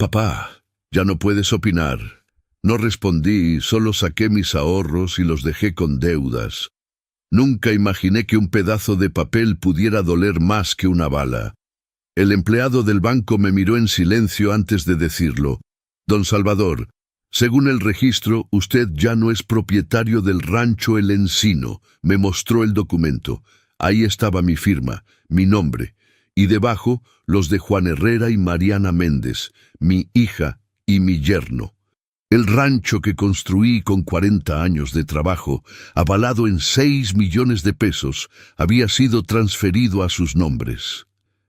Papá, ya no puedes opinar. No respondí, solo saqué mis ahorros y los dejé con deudas. Nunca imaginé que un pedazo de papel pudiera doler más que una bala. El empleado del banco me miró en silencio antes de decirlo. Don Salvador, según el registro, usted ya no es propietario del rancho El Encino. Me mostró el documento. Ahí estaba mi firma, mi nombre, y debajo los de Juan Herrera y Mariana Méndez, mi hija y mi yerno. El rancho que construí con 40 años de trabajo, avalado en 6 millones de pesos, había sido transferido a sus nombres.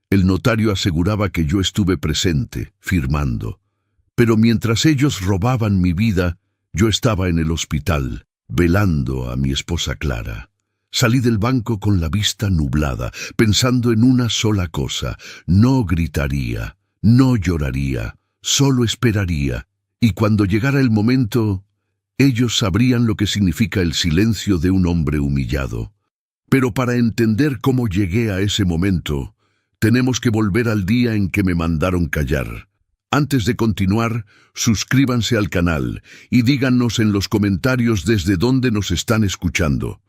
El notario aseguraba que yo estuve presente, firmando. Pero mientras ellos robaban mi vida, yo estaba en el hospital, velando a mi esposa Clara. Salí del banco con la vista nublada, pensando en una sola cosa: no gritaría, no lloraría, solo esperaría. Y cuando llegara el momento, ellos sabrían lo que significa el silencio de un hombre humillado. Pero para entender cómo llegué a ese momento, tenemos que volver al día en que me mandaron callar. Antes de continuar, suscríbanse al canal y díganos en los comentarios desde dónde nos están escuchando.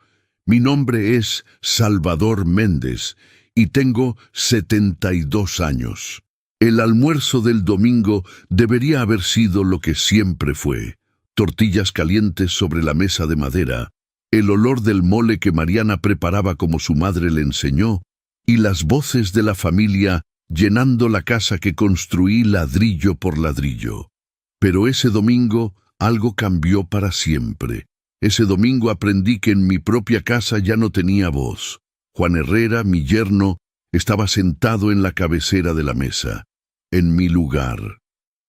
Mi nombre es Salvador Méndez y tengo 72 años. El almuerzo del domingo debería haber sido lo que siempre fue: tortillas calientes sobre la mesa de madera, el olor del mole que Mariana preparaba como su madre le enseñó, y las voces de la familia llenando la casa que construí ladrillo por ladrillo. Pero ese domingo algo cambió para siempre. Ese domingo aprendí que en mi propia casa ya no tenía voz. Juan Herrera, mi yerno, estaba sentado en la cabecera de la mesa, en mi lugar.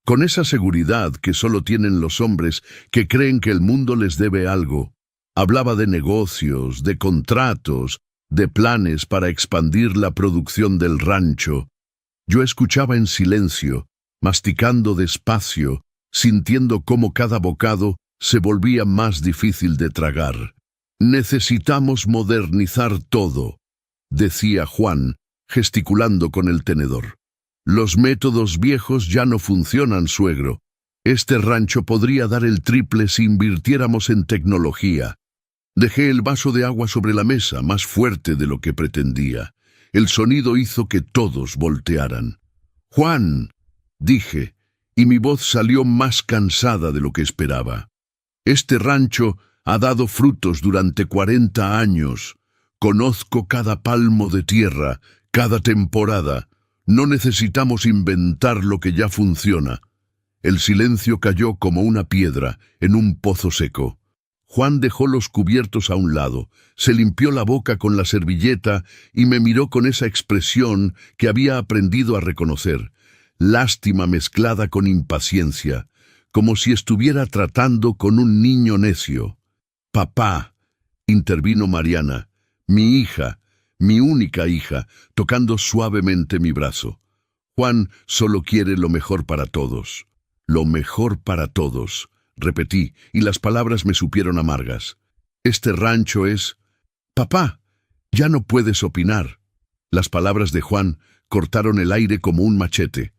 Con esa seguridad que solo tienen los hombres que creen que el mundo les debe algo, hablaba de negocios, de contratos, de planes para expandir la producción del rancho. Yo escuchaba en silencio, masticando despacio, sintiendo cómo cada bocado se volvía más difícil de tragar. «Necesitamos modernizar todo», decía Juan, gesticulando con el tenedor. «Los métodos viejos ya no funcionan, suegro. Este rancho podría dar el triple si invirtiéramos en tecnología». Dejé el vaso de agua sobre la mesa, más fuerte de lo que pretendía. El sonido hizo que todos voltearan. «Juan», dije, y mi voz salió más cansada de lo que esperaba. «Este rancho ha dado frutos durante 40 años. Conozco cada palmo de tierra, cada temporada. No necesitamos inventar lo que ya funciona». El silencio cayó como una piedra en un pozo seco. Juan dejó los cubiertos a un lado, se limpió la boca con la servilleta y me miró con esa expresión que había aprendido a reconocer, lástima mezclada con impaciencia, como si estuviera tratando con un niño necio. «Papá», intervino Mariana, mi hija, mi única hija, tocando suavemente mi brazo. «Juan solo quiere lo mejor para todos». «Lo mejor para todos», repetí, y las palabras me supieron amargas. «Este rancho es...» «Papá, ya no puedes opinar». Las palabras de Juan cortaron el aire como un machete.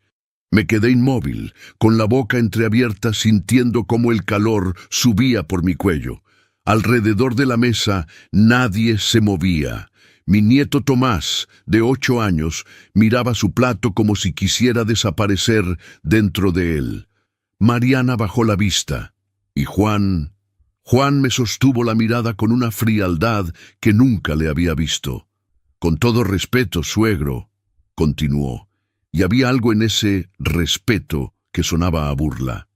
Me quedé inmóvil, con la boca entreabierta, sintiendo cómo el calor subía por mi cuello. Alrededor de la mesa nadie se movía. Mi nieto Tomás, de 8 años, miraba su plato como si quisiera desaparecer dentro de él. Mariana bajó la vista, y Juan me sostuvo la mirada con una frialdad que nunca le había visto. «Con todo respeto, suegro», continuó, y había algo en ese respeto que sonaba a burla.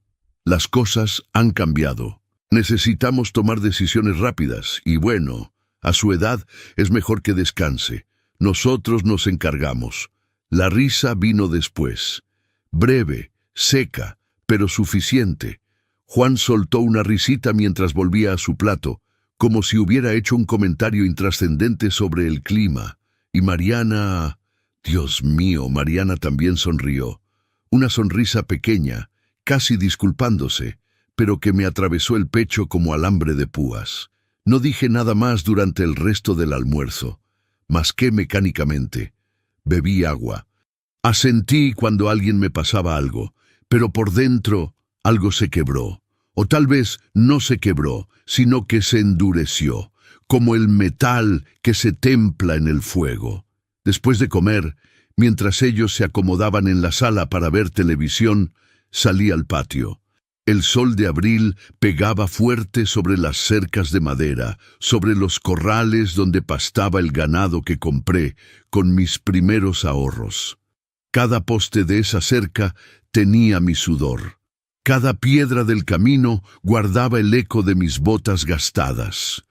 «Las cosas han cambiado. Necesitamos tomar decisiones rápidas, y bueno, a su edad es mejor que descanse. Nosotros nos encargamos». La risa vino después, breve, seca, pero suficiente. Juan soltó una risita mientras volvía a su plato, como si hubiera hecho un comentario intrascendente sobre el clima. Y Mariana... Dios mío, Mariana también sonrió. Una sonrisa pequeña, casi disculpándose, pero que me atravesó el pecho como alambre de púas. No dije nada más durante el resto del almuerzo. Masqué mecánicamente. Bebí agua. Asentí cuando alguien me pasaba algo, pero por dentro algo se quebró. O tal vez no se quebró, sino que se endureció, como el metal que se templa en el fuego. Después de comer, mientras ellos se acomodaban en la sala para ver televisión, salí al patio. El sol de abril pegaba fuerte sobre las cercas de madera, sobre los corrales donde pastaba el ganado que compré con mis primeros ahorros. Cada poste de esa cerca tenía mi sudor. Cada piedra del camino guardaba el eco de mis botas gastadas.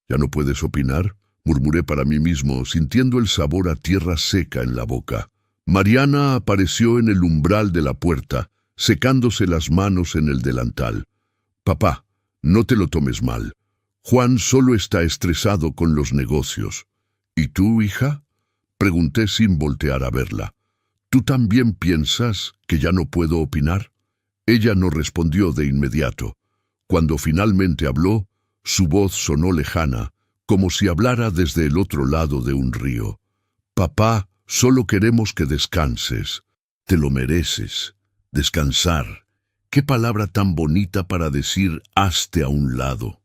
«¿Ya no puedes opinar?», murmuré para mí mismo, sintiendo el sabor a tierra seca en la boca. Mariana apareció en el umbral de la puerta, secándose las manos en el delantal. «Papá, no te lo tomes mal. Juan solo está estresado con los negocios». «¿Y tú, hija?», pregunté sin voltear a verla. «¿Tú también piensas que ya no puedo opinar?». Ella no respondió de inmediato. Cuando finalmente habló, su voz sonó lejana, como si hablara desde el otro lado de un río. «Papá, solo queremos que descanses. Te lo mereces». Descansar. Qué palabra tan bonita para decir hazte a un lado.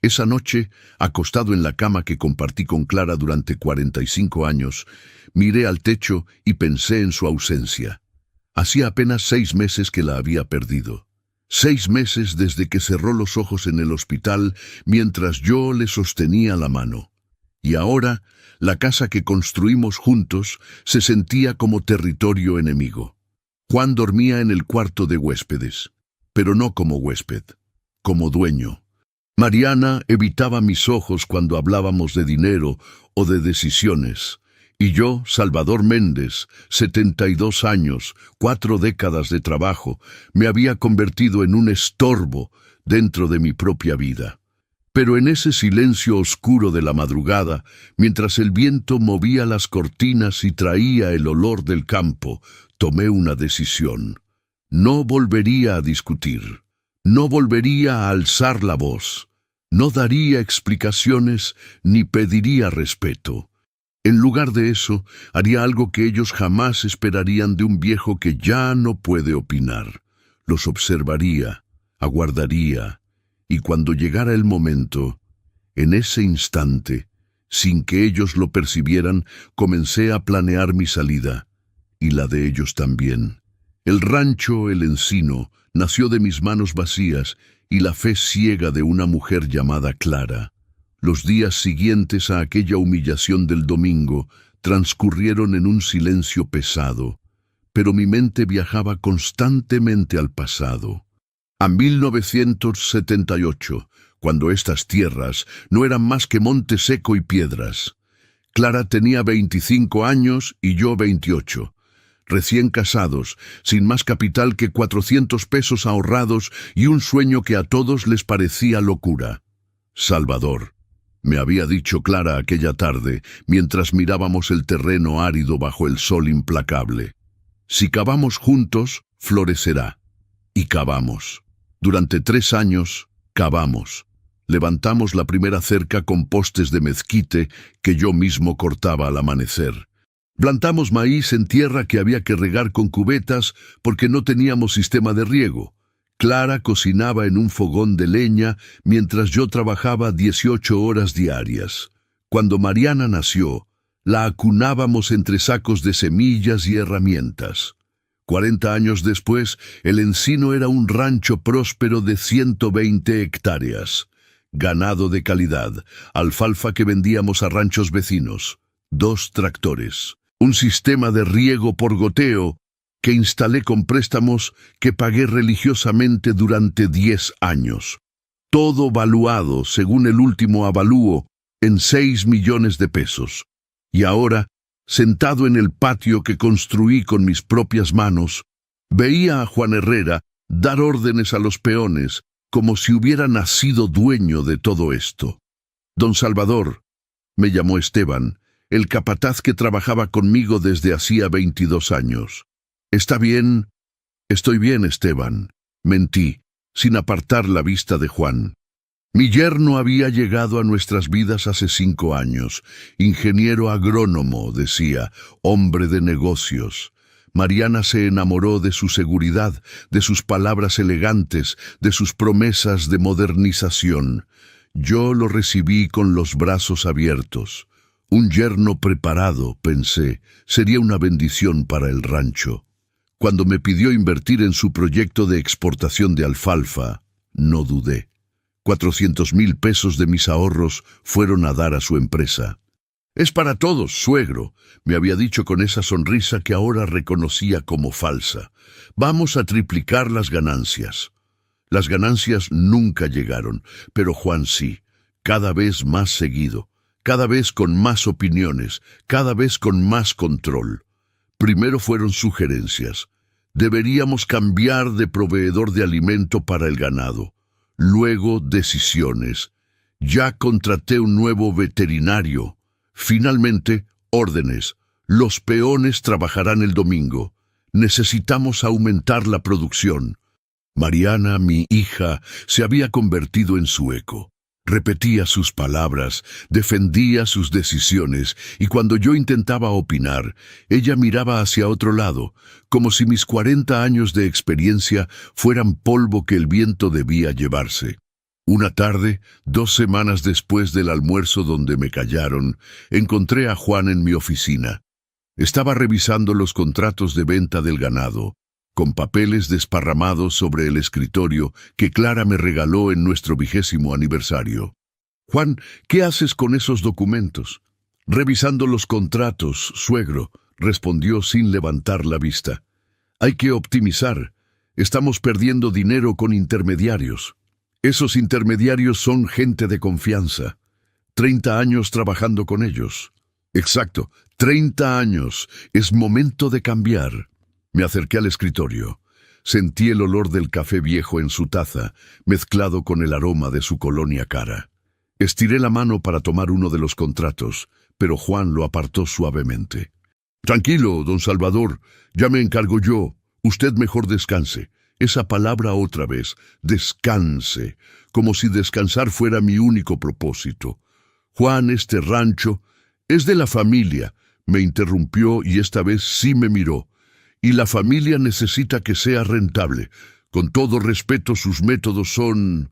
Esa noche, acostado en la cama que compartí con Clara durante 45 años, miré al techo y pensé en su ausencia. Hacía apenas 6 meses que la había perdido. 6 meses desde que cerró los ojos en el hospital mientras yo le sostenía la mano. Y ahora, la casa que construimos juntos se sentía como territorio enemigo. Juan dormía en el cuarto de huéspedes, pero no como huésped, como dueño. Mariana evitaba mis ojos cuando hablábamos de dinero o de decisiones, y yo, Salvador Méndez, 72 años, 4 décadas de trabajo, me había convertido en un estorbo dentro de mi propia vida. Pero en ese silencio oscuro de la madrugada, mientras el viento movía las cortinas y traía el olor del campo, tomé una decisión. No volvería a discutir. No volvería a alzar la voz. No daría explicaciones ni pediría respeto. En lugar de eso, haría algo que ellos jamás esperarían de un viejo que ya no puede opinar. Los observaría, aguardaría, y cuando llegara el momento, en ese instante, sin que ellos lo percibieran, comencé a planear mi salida, y la de ellos también. El rancho El Encino nació de mis manos vacías y la fe ciega de una mujer llamada Clara. Los días siguientes a aquella humillación del domingo transcurrieron en un silencio pesado, pero mi mente viajaba constantemente al pasado. A 1978, cuando estas tierras no eran más que monte seco y piedras. Clara tenía 25 años y yo 28. Recién casados, sin más capital que 400 pesos ahorrados y un sueño que a todos les parecía locura. «Salvador», me había dicho Clara aquella tarde, mientras mirábamos el terreno árido bajo el sol implacable. «Si cavamos juntos, florecerá». Y cavamos. Durante 3 años, cavamos. Levantamos la primera cerca con postes de mezquite que yo mismo cortaba al amanecer. Plantamos maíz en tierra que había que regar con cubetas porque no teníamos sistema de riego. Clara cocinaba en un fogón de leña mientras yo trabajaba 18 horas diarias. Cuando Mariana nació, la acunábamos entre sacos de semillas y herramientas. 40 años después, El Encino era un rancho próspero de 120 hectáreas. Ganado de calidad, alfalfa que vendíamos a ranchos vecinos, 2 tractores, un sistema de riego por goteo que instalé con préstamos que pagué religiosamente durante 10 años. Todo valuado, según el último avalúo, en 6 millones de pesos. Y ahora, sentado en el patio que construí con mis propias manos, veía a Juan Herrera dar órdenes a los peones como si hubiera nacido dueño de todo esto. «Don Salvador», me llamó Esteban, el capataz que trabajaba conmigo desde hacía 22 años. «¿Está bien?» «Estoy bien, Esteban», mentí, sin apartar la vista de Juan. Mi yerno había llegado a nuestras vidas hace 5 años, ingeniero agrónomo, decía, hombre de negocios. Mariana se enamoró de su seguridad, de sus palabras elegantes, de sus promesas de modernización. Yo lo recibí con los brazos abiertos. Un yerno preparado, pensé, sería una bendición para el rancho. Cuando me pidió invertir en su proyecto de exportación de alfalfa, no dudé. 400,000 pesos de mis ahorros fueron a dar a su empresa. «Es para todos, suegro», me había dicho con esa sonrisa que ahora reconocía como falsa. «Vamos a triplicar las ganancias». Las ganancias nunca llegaron, pero Juan sí, cada vez más seguido, cada vez con más opiniones, cada vez con más control. Primero fueron sugerencias. Deberíamos cambiar de proveedor de alimento para el ganado. Luego decisiones. Ya contraté un nuevo veterinario. Finalmente, órdenes. Los peones trabajarán el domingo. Necesitamos aumentar la producción. Mariana, mi hija, se había convertido en su eco. Repetía sus palabras, defendía sus decisiones, y cuando yo intentaba opinar, ella miraba hacia otro lado, como si mis 40 años de experiencia fueran polvo que el viento debía llevarse. Una tarde, 2 semanas después del almuerzo donde me callaron, encontré a Juan en mi oficina. Estaba revisando los contratos de venta del ganado, con papeles desparramados sobre el escritorio que Clara me regaló en nuestro 20º aniversario. «Juan, ¿qué haces con esos documentos?» «Revisando los contratos, suegro», respondió sin levantar la vista. «Hay que optimizar. Estamos perdiendo dinero con intermediarios. Esos intermediarios son gente de confianza. 30 años trabajando con ellos». «Exacto, 30 años. Es momento de cambiar». Me acerqué al escritorio. Sentí el olor del café viejo en su taza, mezclado con el aroma de su colonia cara. Estiré la mano para tomar uno de los contratos, pero Juan lo apartó suavemente. «Tranquilo, don Salvador, ya me encargo yo. Usted mejor descanse». Esa palabra otra vez, descanse, como si descansar fuera mi único propósito. «Juan, este rancho es de la familia», me interrumpió y esta vez sí me miró. «Y la familia necesita que sea rentable. Con todo respeto, sus métodos son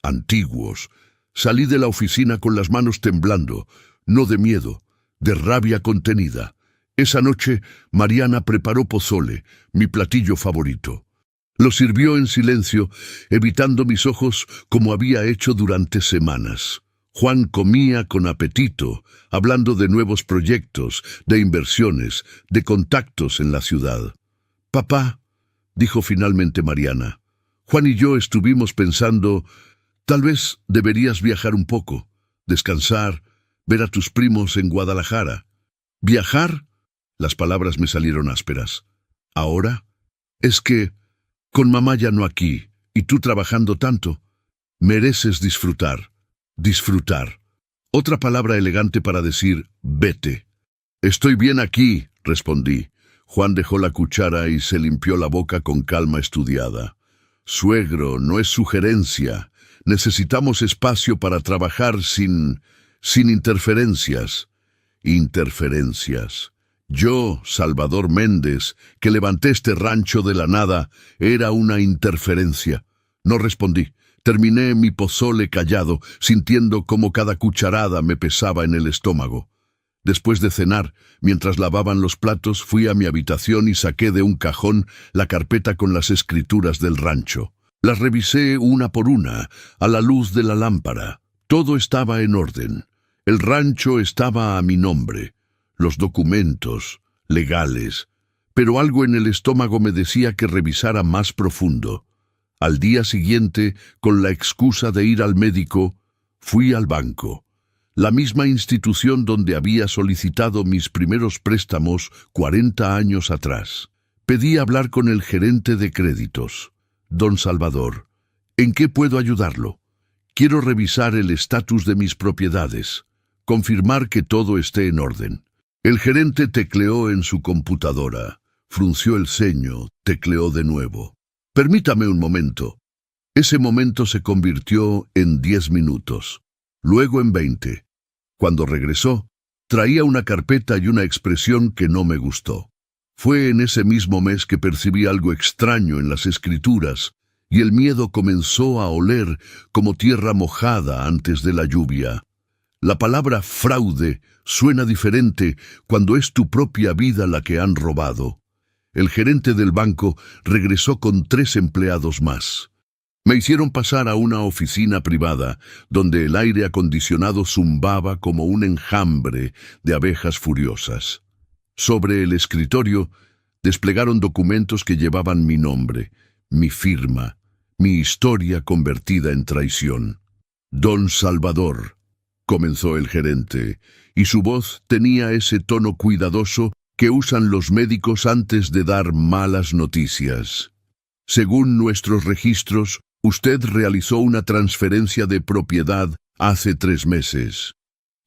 antiguos». Salí de la oficina con las manos temblando, no de miedo, de rabia contenida. Esa noche, Mariana preparó pozole, mi platillo favorito. Lo sirvió en silencio, evitando mis ojos como había hecho durante semanas. Juan comía con apetito, hablando de nuevos proyectos, de inversiones, de contactos en la ciudad. «Papá», dijo finalmente Mariana, «Juan y yo estuvimos pensando, tal vez deberías viajar un poco, descansar, ver a tus primos en Guadalajara». «¿Viajar?». Las palabras me salieron ásperas. «¿Ahora? Es que, con mamá ya no aquí, y tú trabajando tanto, mereces disfrutar». «Disfrutar». Otra palabra elegante para decir «vete». «Estoy bien aquí», respondí. Juan dejó la cuchara y se limpió la boca con calma estudiada. «Suegro, no es sugerencia. Necesitamos espacio para trabajar sin interferencias». «Interferencias». Yo, Salvador Méndez, que levanté este rancho de la nada, era una interferencia. No respondí. Terminé mi pozole callado, sintiendo cómo cada cucharada me pesaba en el estómago. Después de cenar, mientras lavaban los platos, fui a mi habitación y saqué de un cajón la carpeta con las escrituras del rancho. Las revisé una por una, a la luz de la lámpara. Todo estaba en orden. El rancho estaba a mi nombre. Los documentos, legales. Pero algo en el estómago me decía que revisara más profundo. Al día siguiente, con la excusa de ir al médico, fui al banco. La misma institución donde había solicitado mis primeros préstamos 40 años atrás. Pedí hablar con el gerente de créditos. «Don Salvador, ¿en qué puedo ayudarlo? Quiero revisar el estatus de mis propiedades, confirmar que todo esté en orden». El gerente tecleó en su computadora, frunció el ceño, tecleó de nuevo. «Permítame un momento». Ese momento se convirtió en 10 minutos, luego en 20. Cuando regresó, traía una carpeta y una expresión que no me gustó. Fue en ese mismo mes que percibí algo extraño en las escrituras, y el miedo comenzó a oler como tierra mojada antes de la lluvia. La palabra fraude suena diferente cuando es tu propia vida la que han robado. El gerente del banco regresó con 3 empleados más. Me hicieron pasar a una oficina privada, donde el aire acondicionado zumbaba como un enjambre de abejas furiosas. Sobre el escritorio desplegaron documentos que llevaban mi nombre, mi firma, mi historia convertida en traición. «Don Salvador», comenzó el gerente, y su voz tenía ese tono cuidadoso que usan los médicos antes de dar malas noticias. «Según nuestros registros, usted realizó una transferencia de propiedad hace 3 meses.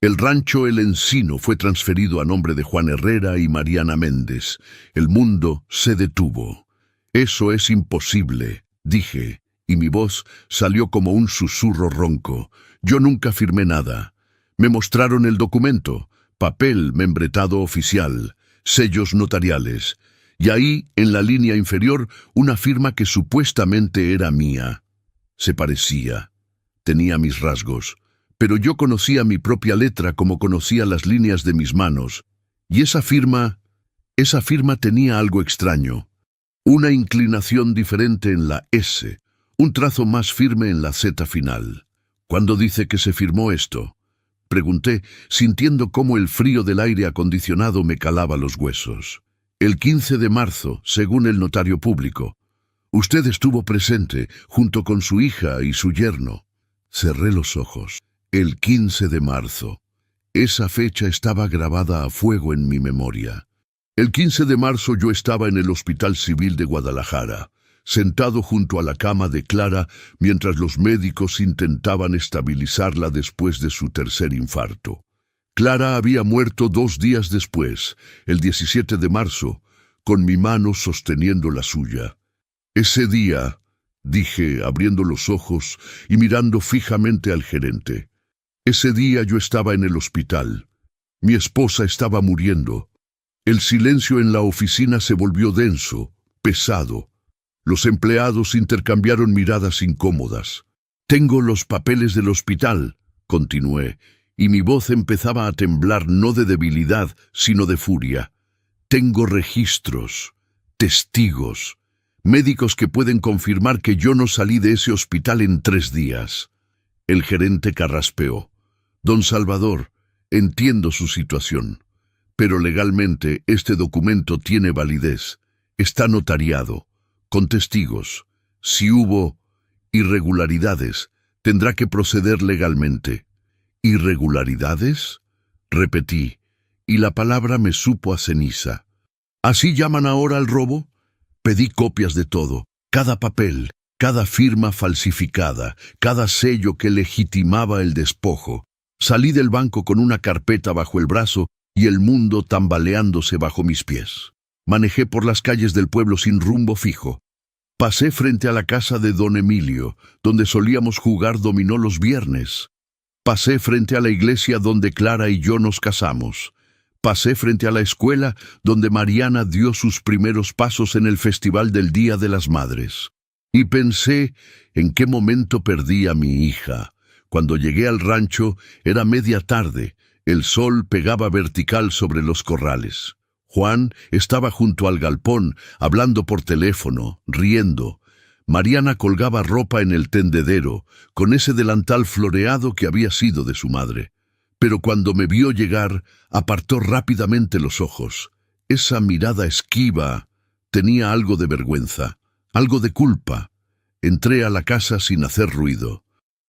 El rancho El Encino fue transferido a nombre de Juan Herrera y Mariana Méndez. El mundo se detuvo. Eso es imposible», dije, y mi voz salió como un susurro ronco. «Yo nunca firmé nada. Me mostraron el documento, papel membretado oficial, sellos notariales, y ahí, en la línea inferior, una firma que supuestamente era mía. Se parecía. Tenía mis rasgos. Pero yo conocía mi propia letra como conocía las líneas de mis manos. Y esa firma tenía algo extraño. Una inclinación diferente en la S, un trazo más firme en la Z final. «¿Cuándo dice que se firmó esto?», pregunté, sintiendo cómo el frío del aire acondicionado me calaba los huesos. «El 15 de marzo, según el notario público. Usted estuvo presente, junto con su hija y su yerno». Cerré los ojos. El 15 de marzo. Esa fecha estaba grabada a fuego en mi memoria. El 15 de marzo yo estaba en el Hospital Civil de Guadalajara, sentado junto a la cama de Clara mientras los médicos intentaban estabilizarla después de su 3er infarto. Clara había muerto 2 días después, el 17 de marzo, con mi mano sosteniendo la suya. «Ese día», dije, abriendo los ojos y mirando fijamente al gerente, «ese día yo estaba en el hospital. Mi esposa estaba muriendo. El silencio en la oficina se volvió denso, pesado. Los empleados intercambiaron miradas incómodas. «Tengo los papeles del hospital», continué, y mi voz empezaba a temblar no de debilidad, sino de furia. «Tengo registros, testigos, médicos que pueden confirmar que yo no salí de ese hospital en 3 días». El gerente carraspeó. «Don Salvador, entiendo su situación, pero legalmente este documento tiene validez. Está notariado, con testigos. Si hubo irregularidades, tendrá que proceder legalmente». «¿Irregularidades?», repetí, y la palabra me supo a ceniza. «¿Así llaman ahora al robo?». Pedí copias de todo, cada papel, cada firma falsificada, cada sello que legitimaba el despojo. Salí del banco con una carpeta bajo el brazo y el mundo tambaleándose bajo mis pies. Manejé por las calles del pueblo sin rumbo fijo. Pasé frente a la casa de don Emilio, donde solíamos jugar dominó los viernes. Pasé frente a la iglesia donde Clara y yo nos casamos. Pasé frente a la escuela donde Mariana dio sus primeros pasos en el Festival del Día de las Madres. Y pensé en qué momento perdí a mi hija. Cuando llegué al rancho era media tarde. El sol pegaba vertical sobre los corrales. Juan estaba junto al galpón, hablando por teléfono, riendo. Mariana colgaba ropa en el tendedero, con ese delantal floreado que había sido de su madre. Pero cuando me vio llegar, apartó rápidamente los ojos. Esa mirada esquiva tenía algo de vergüenza, algo de culpa. Entré a la casa sin hacer ruido.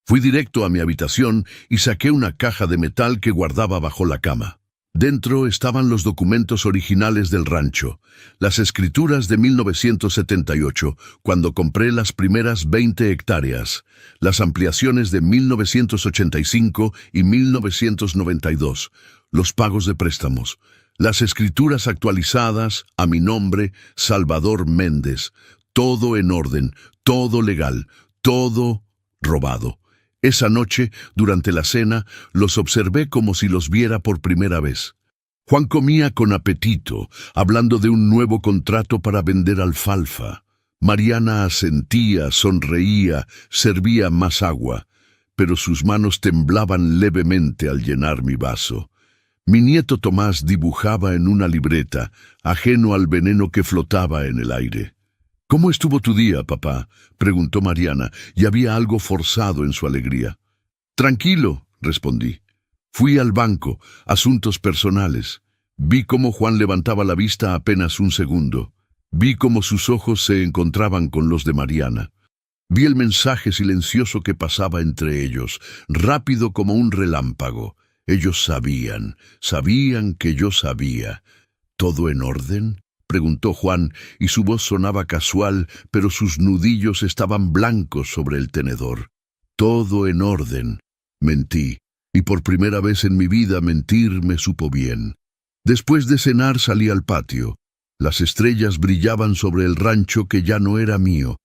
Fui directo a mi habitación y saqué una caja de metal que guardaba bajo la cama. Dentro estaban los documentos originales del rancho, las escrituras de 1978, cuando compré las primeras 20 hectáreas, las ampliaciones de 1985 y 1992, los pagos de préstamos, las escrituras actualizadas a mi nombre, Salvador Méndez, todo en orden, todo legal, todo robado. Esa noche, durante la cena, los observé como si los viera por primera vez. Juan comía con apetito, hablando de un nuevo contrato para vender alfalfa. Mariana asentía, sonreía, servía más agua, pero sus manos temblaban levemente al llenar mi vaso. Mi nieto Tomás dibujaba en una libreta, ajeno al veneno que flotaba en el aire. «¿Cómo estuvo tu día, papá?», preguntó Mariana, y había algo forzado en su alegría. «Tranquilo», respondí. Fui al banco, asuntos personales. Vi cómo Juan levantaba la vista apenas un segundo. Vi cómo sus ojos se encontraban con los de Mariana. Vi el mensaje silencioso que pasaba entre ellos, rápido como un relámpago. Ellos sabían que yo sabía. ¿Todo en orden?, preguntó Juan, y su voz sonaba casual, pero sus nudillos estaban blancos sobre el tenedor. «Todo en orden», mentí, y por primera vez en mi vida mentir me supo bien. Después de cenar salí al patio. Las estrellas brillaban sobre el rancho que ya no era mío.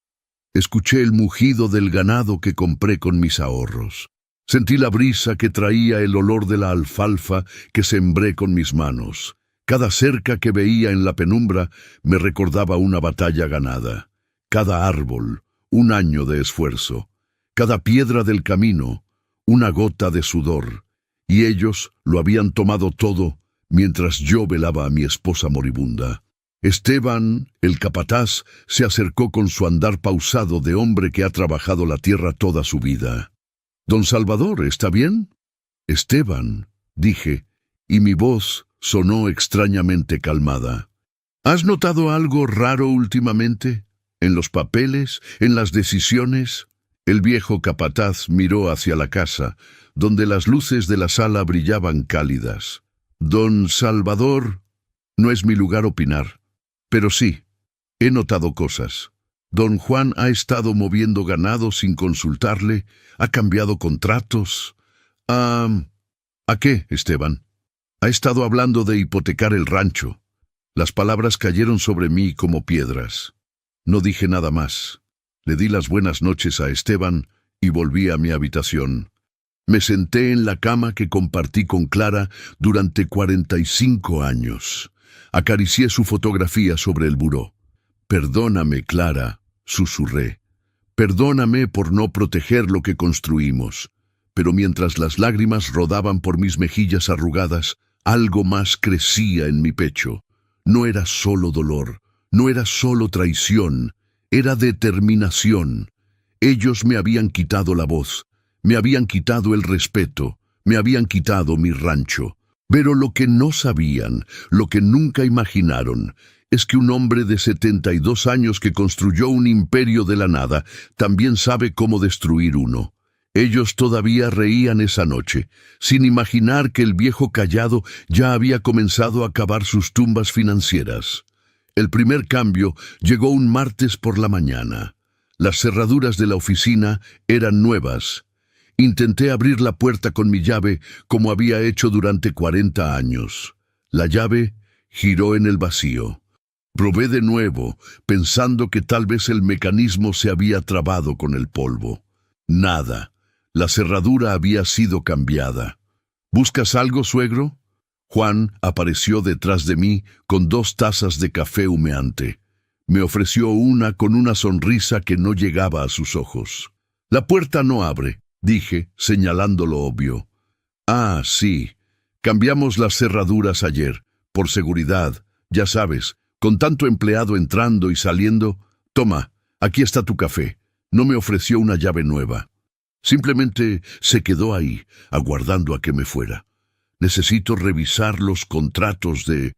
Escuché el mugido del ganado que compré con mis ahorros. Sentí la brisa que traía el olor de la alfalfa que sembré con mis manos. Cada cerca que veía en la penumbra me recordaba una batalla ganada. Cada árbol, un año de esfuerzo. Cada piedra del camino, una gota de sudor. Y ellos lo habían tomado todo mientras yo velaba a mi esposa moribunda. Esteban, el capataz, se acercó con su andar pausado de hombre que ha trabajado la tierra toda su vida. «Don Salvador, ¿está bien?». «Esteban», dije, y mi voz sonó extrañamente calmada. «¿Has notado algo raro últimamente? ¿En los papeles? ¿En las decisiones?». El viejo capataz miró hacia la casa, donde las luces de la sala brillaban cálidas. «Don Salvador, no es mi lugar opinar. Pero sí, he notado cosas. Don Juan ha estado moviendo ganado sin consultarle, ha cambiado contratos. ¿A qué, Esteban?». «Ha estado hablando de hipotecar el rancho». Las palabras cayeron sobre mí como piedras. No dije nada más. Le di las buenas noches a Esteban y volví a mi habitación. Me senté en la cama que compartí con Clara durante 45 años. Acaricié su fotografía sobre el buró. «Perdóname, Clara», susurré. «Perdóname por no proteger lo que construimos». Pero mientras las lágrimas rodaban por mis mejillas arrugadas, algo más crecía en mi pecho. No era solo dolor, no era solo traición, era determinación. Ellos me habían quitado la voz, me habían quitado el respeto, me habían quitado mi rancho. Pero lo que no sabían, lo que nunca imaginaron, es que un hombre de 72 años que construyó un imperio de la nada, también sabe cómo destruir uno. Ellos todavía reían esa noche, sin imaginar que el viejo callado ya había comenzado a cavar sus tumbas financieras. El primer cambio llegó un martes por la mañana. Las cerraduras de la oficina eran nuevas. Intenté abrir la puerta con mi llave como había hecho durante 40 años. La llave giró en el vacío. Probé de nuevo, pensando que tal vez el mecanismo se había trabado con el polvo. Nada. La cerradura había sido cambiada. «¿Buscas algo, suegro?». Juan apareció detrás de mí con 2 tazas de café humeante. Me ofreció una con una sonrisa que no llegaba a sus ojos. «La puerta no abre», dije, señalando lo obvio. «Ah, sí. Cambiamos las cerraduras ayer, por seguridad, ya sabes, con tanto empleado entrando y saliendo. Toma, aquí está tu café». No me ofreció una llave nueva. Simplemente se quedó ahí, aguardando a que me fuera. «Necesito revisar los contratos de...».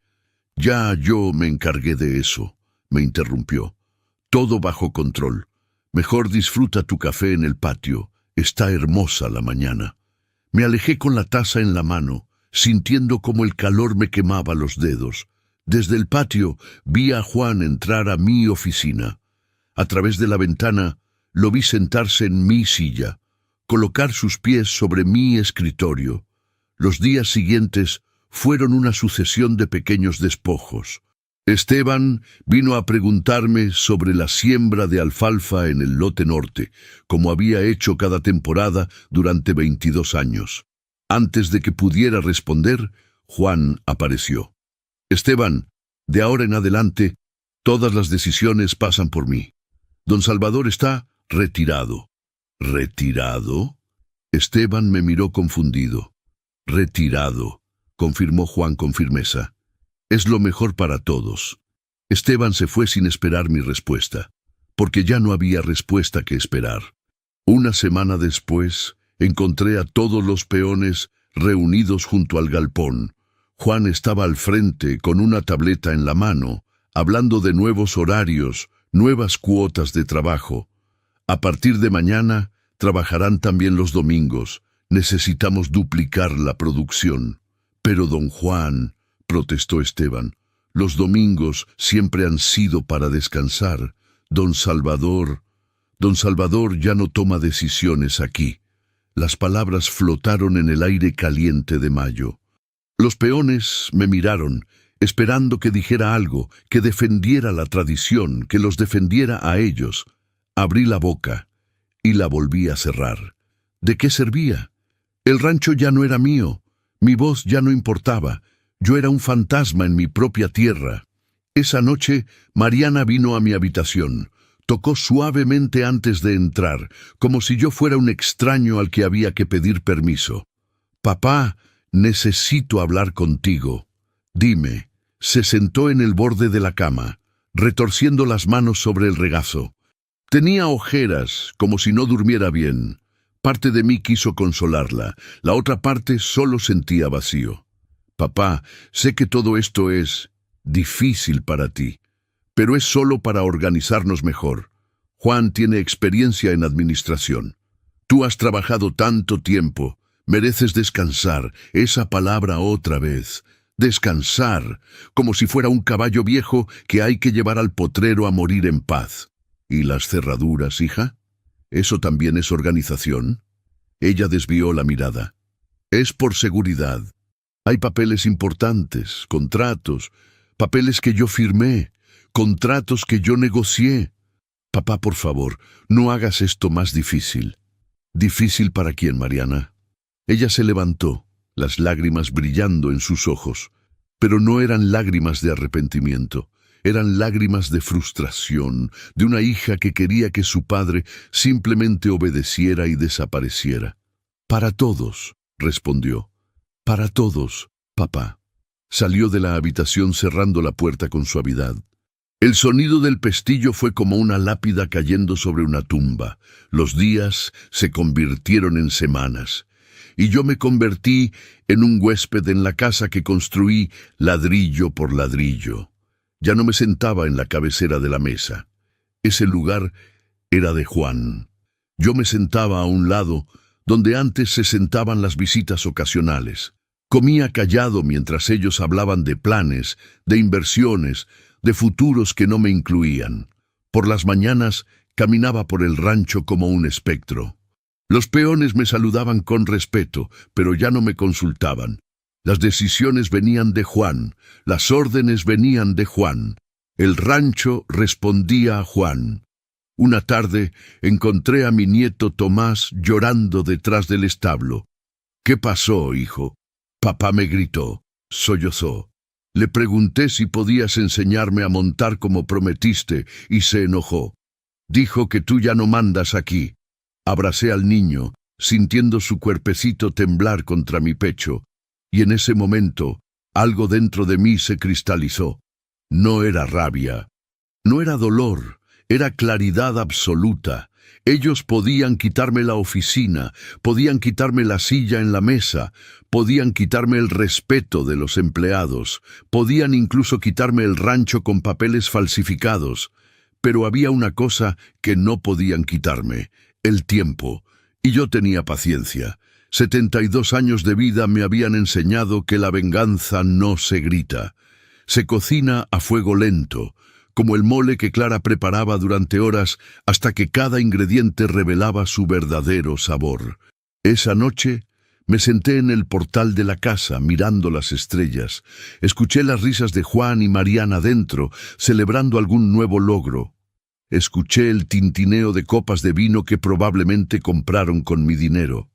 «Ya yo me encargué de eso», me interrumpió. «Todo bajo control. Mejor disfruta tu café en el patio. Está hermosa la mañana». Me alejé con la taza en la mano, sintiendo como el calor me quemaba los dedos. Desde el patio vi a Juan entrar a mi oficina. A través de la ventana lo vi sentarse en mi silla, colocar sus pies sobre mi escritorio. Los días siguientes fueron una sucesión de pequeños despojos. Esteban vino a preguntarme sobre la siembra de alfalfa en el lote norte, como había hecho cada temporada durante 22 años. Antes de que pudiera responder, Juan apareció. Esteban, de ahora en adelante, todas las decisiones pasan por mí. Don Salvador está retirado. ¿Retirado? Esteban me miró confundido. Retirado, confirmó Juan con firmeza. Es lo mejor para todos. Esteban se fue sin esperar mi respuesta, porque ya no había respuesta que esperar. Una semana después, encontré a todos los peones reunidos junto al galpón. Juan estaba al frente con una tableta en la mano, hablando de nuevos horarios, nuevas cuotas de trabajo. A partir de mañana, trabajarán también los domingos. Necesitamos duplicar la producción. Pero don Juan, protestó Esteban, los domingos siempre han sido para descansar. Don Salvador ya no toma decisiones aquí. Las palabras flotaron en el aire caliente de mayo. Los peones me miraron, esperando que dijera algo, que defendiera la tradición, que los defendiera a ellos. Abrí la boca y la volví a cerrar. ¿De qué servía? El rancho ya no era mío, mi voz ya no importaba, yo era un fantasma en mi propia tierra. Esa noche, Mariana vino a mi habitación. Tocó suavemente antes de entrar, como si yo fuera un extraño al que había que pedir permiso. «Papá, necesito hablar contigo. Dime». Se sentó en el borde de la cama, retorciendo las manos sobre el regazo. Tenía ojeras, como si no durmiera bien. Parte de mí quiso consolarla, la otra parte solo sentía vacío. «Papá, sé que todo esto es difícil para ti, pero es solo para organizarnos mejor. Juan tiene experiencia en administración. Tú has trabajado tanto tiempo, mereces descansar, esa palabra otra vez. Descansar, como si fuera un caballo viejo que hay que llevar al potrero a morir en paz. ¿Y las cerraduras, hija? ¿Eso también es organización?» Ella desvió la mirada. «Es por seguridad. Hay papeles importantes, contratos, papeles que yo firmé, contratos que yo negocié. Papá, por favor, no hagas esto más difícil». «¿Difícil para quién, Mariana?» Ella se levantó, las lágrimas brillando en sus ojos, pero no eran lágrimas de arrepentimiento, eran lágrimas de frustración, de una hija que quería que su padre simplemente obedeciera y desapareciera. «Para todos», respondió. «Para todos, papá». Salió de la habitación cerrando la puerta con suavidad. El sonido del pestillo fue como una lápida cayendo sobre una tumba. Los días se convirtieron en semanas, y yo me convertí en un huésped en la casa que construí ladrillo por ladrillo. Ya no me sentaba en la cabecera de la mesa. Ese lugar era de Juan. Yo me sentaba a un lado, donde antes se sentaban las visitas ocasionales. Comía callado mientras ellos hablaban de planes, de inversiones, de futuros que no me incluían. Por las mañanas caminaba por el rancho como un espectro. Los peones me saludaban con respeto, pero ya no me consultaban. Las decisiones venían de Juan, las órdenes venían de Juan. El rancho respondía a Juan. Una tarde encontré a mi nieto Tomás llorando detrás del establo. «¿Qué pasó, hijo?» Papá me gritó, sollozó. Le pregunté si podías enseñarme a montar como prometiste y se enojó. Dijo que tú ya no mandas aquí. Abracé al niño, sintiendo su cuerpecito temblar contra mi pecho, y en ese momento algo dentro de mí se cristalizó. No era rabia, no era dolor, era claridad absoluta. Ellos podían quitarme la oficina, podían quitarme la silla en la mesa, podían quitarme el respeto de los empleados, podían incluso quitarme el rancho con papeles falsificados, pero había una cosa que no podían quitarme: el tiempo, y yo tenía paciencia. 72 años de vida me habían enseñado que la venganza no se grita. Se cocina a fuego lento, como el mole que Clara preparaba durante horas hasta que cada ingrediente revelaba su verdadero sabor. Esa noche me senté en el portal de la casa mirando las estrellas. Escuché las risas de Juan y Mariana dentro, celebrando algún nuevo logro. Escuché el tintineo de copas de vino que probablemente compraron con mi dinero.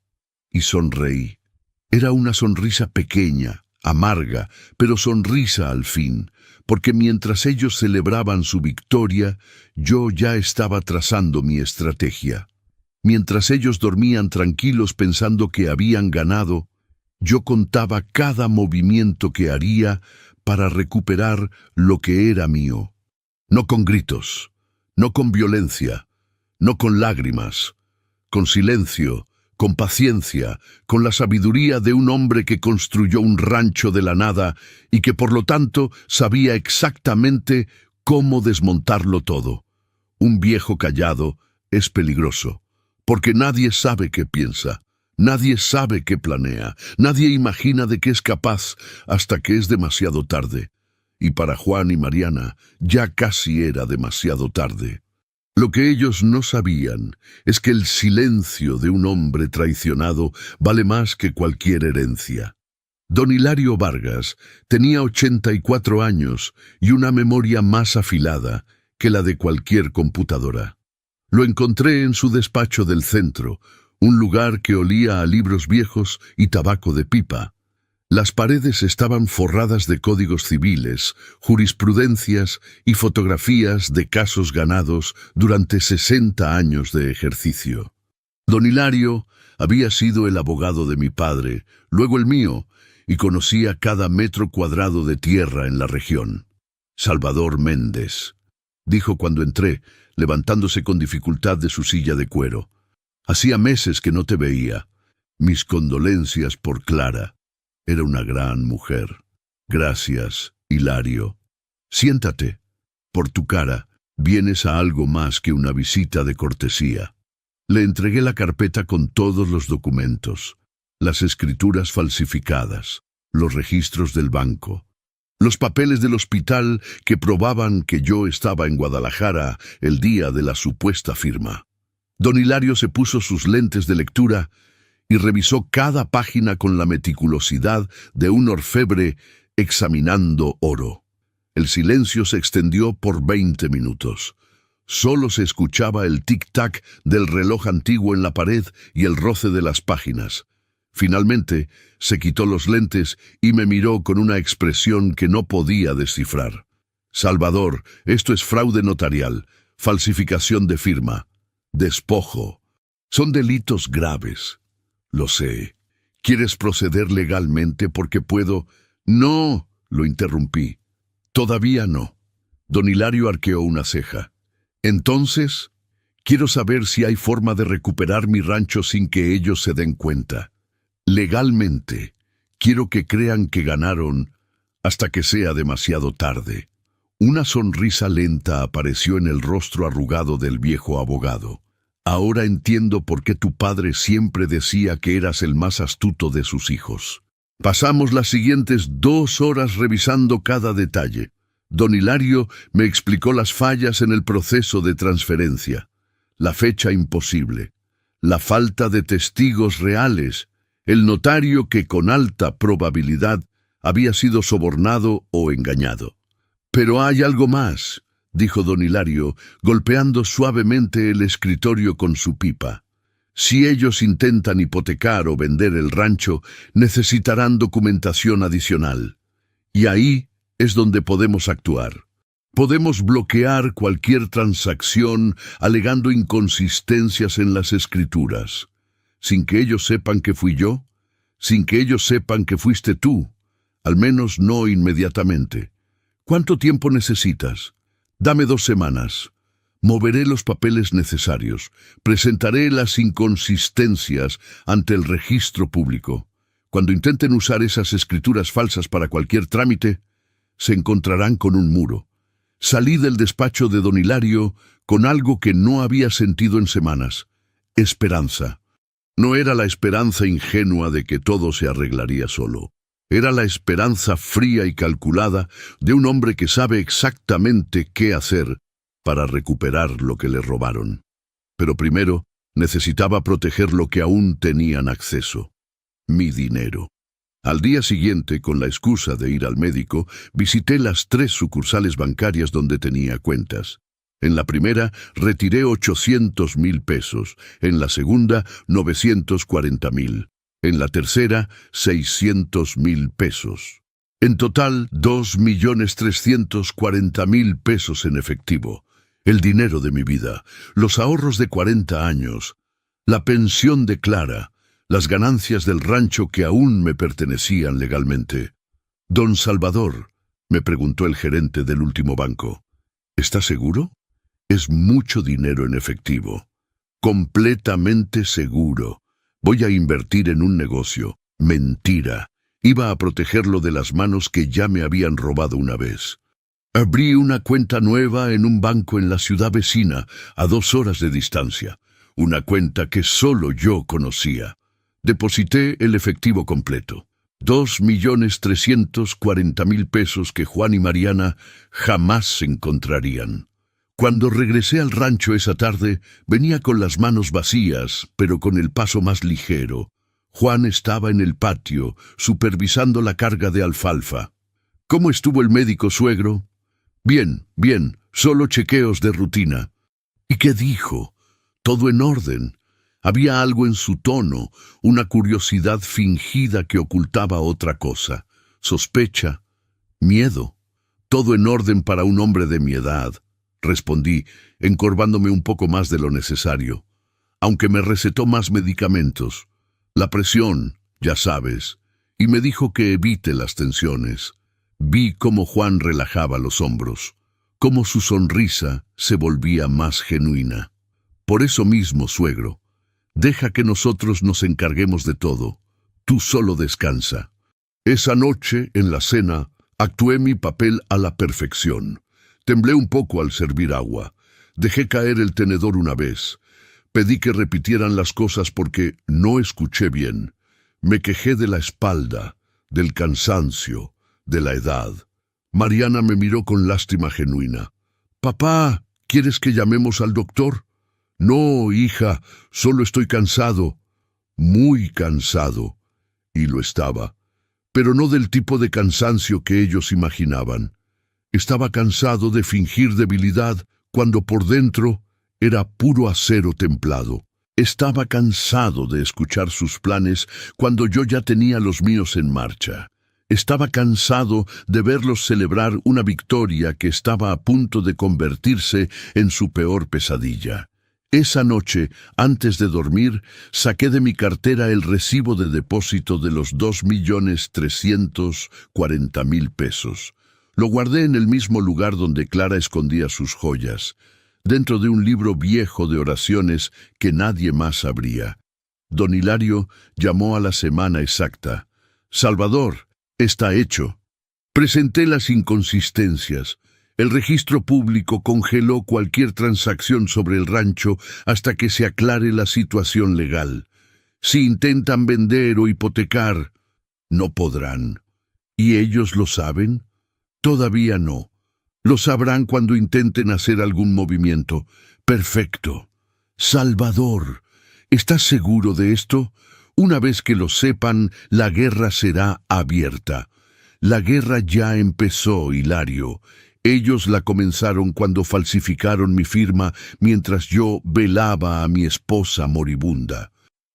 Y sonreí. Era una sonrisa pequeña, amarga, pero sonrisa al fin, porque mientras ellos celebraban su victoria, yo ya estaba trazando mi estrategia. Mientras ellos dormían tranquilos pensando que habían ganado, yo contaba cada movimiento que haría para recuperar lo que era mío. No con gritos, no con violencia, no con lágrimas, con silencio, con paciencia, con la sabiduría de un hombre que construyó un rancho de la nada y que por lo tanto sabía exactamente cómo desmontarlo todo. Un viejo callado es peligroso, porque nadie sabe qué piensa, nadie sabe qué planea, nadie imagina de qué es capaz hasta que es demasiado tarde. Y para Juan y Mariana ya casi era demasiado tarde. Lo que ellos no sabían es que el silencio de un hombre traicionado vale más que cualquier herencia. Don Hilario Vargas tenía 84 años y una memoria más afilada que la de cualquier computadora. Lo encontré en su despacho del centro, un lugar que olía a libros viejos y tabaco de pipa. Las paredes estaban forradas de códigos civiles, jurisprudencias y fotografías de casos ganados durante 60 años de ejercicio. Don Hilario había sido el abogado de mi padre, luego el mío, y conocía cada metro cuadrado de tierra en la región. Salvador Méndez, dijo cuando entré, levantándose con dificultad de su silla de cuero. Hacía meses que no te veía. Mis condolencias por Clara. Era una gran mujer. Gracias, Hilario. Siéntate. Por tu cara, vienes a algo más que una visita de cortesía. Le entregué la carpeta con todos los documentos, las escrituras falsificadas, los registros del banco, los papeles del hospital que probaban que yo estaba en Guadalajara el día de la supuesta firma. Don Hilario se puso sus lentes de lectura y revisó cada página con la meticulosidad de un orfebre examinando oro. El silencio se extendió por 20 minutos. Solo se escuchaba el tic-tac del reloj antiguo en la pared y el roce de las páginas. Finalmente, se quitó los lentes y me miró con una expresión que no podía descifrar. Salvador, esto es fraude notarial, falsificación de firma, despojo. Son delitos graves. Lo sé. ¿Quieres proceder legalmente porque puedo? No, lo interrumpí. Todavía no. Don Hilario arqueó una ceja. Entonces, quiero saber si hay forma de recuperar mi rancho sin que ellos se den cuenta. Legalmente, quiero que crean que ganaron hasta que sea demasiado tarde. Una sonrisa lenta apareció en el rostro arrugado del viejo abogado. Ahora entiendo por qué tu padre siempre decía que eras el más astuto de sus hijos. Pasamos las siguientes 2 horas revisando cada detalle. Don Hilario me explicó las fallas en el proceso de transferencia, la fecha imposible, la falta de testigos reales, el notario que con alta probabilidad había sido sobornado o engañado. Pero hay algo más, dijo don Hilario, golpeando suavemente el escritorio con su pipa. Si ellos intentan hipotecar o vender el rancho, necesitarán documentación adicional. Y ahí es donde podemos actuar. Podemos bloquear cualquier transacción alegando inconsistencias en las escrituras, sin que ellos sepan que fui yo, sin que ellos sepan que fuiste tú, al menos no inmediatamente. ¿Cuánto tiempo necesitas? Dame 2 semanas. Moveré los papeles necesarios. Presentaré las inconsistencias ante el registro público. Cuando intenten usar esas escrituras falsas para cualquier trámite, se encontrarán con un muro. Salí del despacho de don Hilario con algo que no había sentido en semanas: esperanza. No era la esperanza ingenua de que todo se arreglaría solo. Era la esperanza fría y calculada de un hombre que sabe exactamente qué hacer para recuperar lo que le robaron. Pero primero necesitaba proteger lo que aún tenían acceso: mi dinero. Al día siguiente, con la excusa de ir al médico, visité las 3 sucursales bancarias donde tenía cuentas. En la primera retiré 800,000 pesos, en la segunda 940,000. En la tercera, 600,000 pesos. En total, 2,340,000 pesos en efectivo. El dinero de mi vida, los ahorros de 40 años, la pensión de Clara, las ganancias del rancho que aún me pertenecían legalmente. «Don Salvador», me preguntó el gerente del último banco, «¿está seguro?» «Es mucho dinero en efectivo». «Completamente seguro. Voy a invertir en un negocio». Mentira. Iba a protegerlo de las manos que ya me habían robado una vez. Abrí una cuenta nueva en un banco en la ciudad vecina, a 2 horas de distancia. Una cuenta que solo yo conocía. Deposité el efectivo completo. 2,340,000 pesos que Juan y Mariana jamás encontrarían. Cuando regresé al rancho esa tarde, venía con las manos vacías, pero con el paso más ligero. Juan estaba en el patio, supervisando la carga de alfalfa. «¿Cómo estuvo el médico, suegro?» «Bien, bien, solo chequeos de rutina». «¿Y qué dijo?» «Todo en orden». Había algo en su tono, una curiosidad fingida que ocultaba otra cosa. Sospecha, miedo. «Todo en orden para un hombre de mi edad», respondí, encorvándome un poco más de lo necesario. Aunque me recetó más medicamentos. La presión, ya sabes, y me dijo que evite las tensiones. Vi cómo Juan relajaba los hombros, cómo su sonrisa se volvía más genuina. «Por eso mismo, suegro, deja que nosotros nos encarguemos de todo. Tú solo descansa». Esa noche, en la cena, actué mi papel a la perfección. Temblé un poco al servir agua. Dejé caer el tenedor una vez. Pedí que repitieran las cosas porque no escuché bien. Me quejé de la espalda, del cansancio, de la edad. Mariana me miró con lástima genuina. «Papá, ¿quieres que llamemos al doctor?» «No, hija, solo estoy cansado». Muy cansado. Y lo estaba. Pero no del tipo de cansancio que ellos imaginaban. Estaba cansado de fingir debilidad cuando por dentro era puro acero templado. Estaba cansado de escuchar sus planes cuando yo ya tenía los míos en marcha. Estaba cansado de verlos celebrar una victoria que estaba a punto de convertirse en su peor pesadilla. Esa noche, antes de dormir, saqué de mi cartera el recibo de depósito de los 2,340,000 pesos. Lo guardé en el mismo lugar donde Clara escondía sus joyas, dentro de un libro viejo de oraciones que nadie más abría. Don Hilario llamó a la semana exacta. «Salvador, está hecho». Presenté las inconsistencias. El registro público congeló cualquier transacción sobre el rancho hasta que se aclare la situación legal. Si intentan vender o hipotecar, no podrán. ¿Y ellos lo saben? Todavía no. Lo sabrán cuando intenten hacer algún movimiento. Perfecto. Salvador, ¿estás seguro de esto? Una vez que lo sepan, la guerra será abierta. La guerra ya empezó, Hilario. Ellos la comenzaron cuando falsificaron mi firma mientras yo velaba a mi esposa moribunda.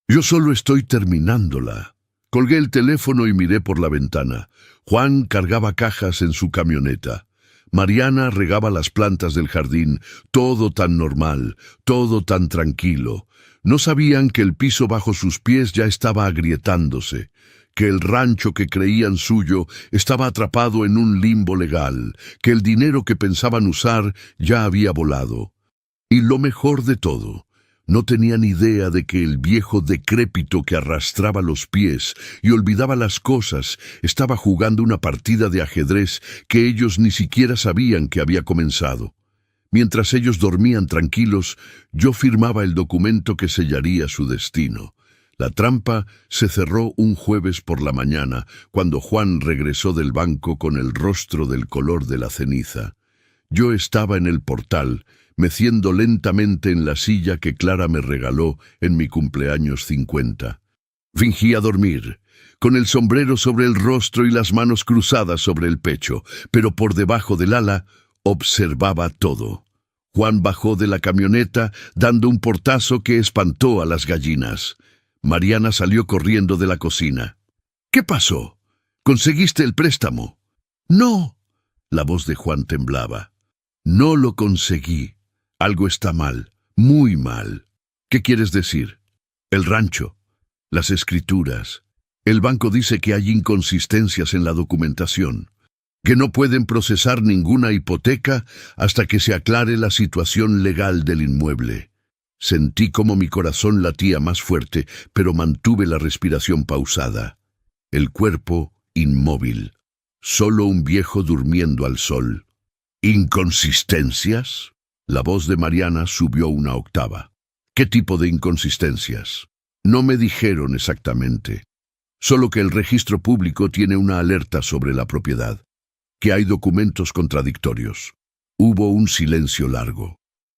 Yo solo estoy terminándola. Colgué el teléfono y miré por la ventana. Juan cargaba cajas en su camioneta. Mariana regaba las plantas del jardín, todo tan normal, todo tan tranquilo. No sabían que el piso bajo sus pies ya estaba agrietándose, que el rancho que creían suyo estaba atrapado en un limbo legal, que el dinero que pensaban usar ya había volado. Y lo mejor de todo, no tenían idea de que el viejo decrépito que arrastraba los pies y olvidaba las cosas estaba jugando una partida de ajedrez que ellos ni siquiera sabían que había comenzado. Mientras ellos dormían tranquilos, yo firmaba el documento que sellaría su destino. La trampa se cerró un jueves por la mañana, cuando Juan regresó del banco con el rostro del color de la ceniza. Yo estaba en el portal, meciendo lentamente en la silla que Clara me regaló en mi cumpleaños 50. Fingía dormir, con el sombrero sobre el rostro y las manos cruzadas sobre el pecho, pero por debajo del ala observaba todo. Juan bajó de la camioneta dando un portazo que espantó a las gallinas. Mariana salió corriendo de la cocina. ¿Qué pasó? ¿Conseguiste el préstamo? No. La voz de Juan temblaba. No lo conseguí. Algo está mal, muy mal. ¿Qué quieres decir? El rancho, las escrituras. El banco dice que hay inconsistencias en la documentación, que no pueden procesar ninguna hipoteca hasta que se aclare la situación legal del inmueble. Sentí como mi corazón latía más fuerte, pero mantuve la respiración pausada. El cuerpo inmóvil. Solo un viejo durmiendo al sol. ¿Inconsistencias? La voz de Mariana subió una octava. ¿Qué tipo de inconsistencias? No me dijeron exactamente. Solo que el registro público tiene una alerta sobre la propiedad, que hay documentos contradictorios. Hubo un silencio largo.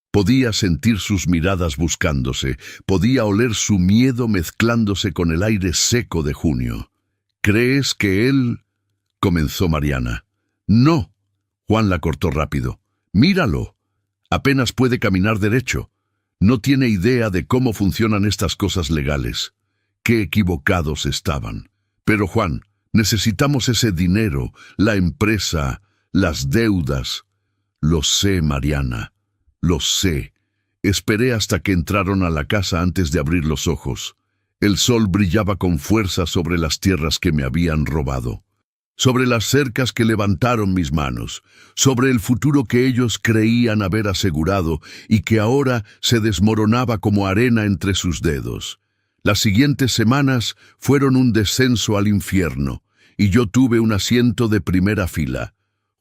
Podía sentir sus miradas buscándose, podía oler su miedo mezclándose con el aire seco de junio. ¿Crees que él...? Comenzó Mariana. No. Juan la cortó rápido. Míralo. Apenas puede caminar derecho. No tiene idea de cómo funcionan estas cosas legales. Qué equivocados estaban. Pero Juan, necesitamos ese dinero, la empresa, las deudas. Lo sé, Mariana. Lo sé. Esperé hasta que entraron a la casa antes de abrir los ojos. El sol brillaba con fuerza sobre las tierras que me habían robado, sobre las cercas que levantaron mis manos, sobre el futuro que ellos creían haber asegurado y que ahora se desmoronaba como arena entre sus dedos. Las siguientes semanas fueron un descenso al infierno, y yo tuve un asiento de primera fila.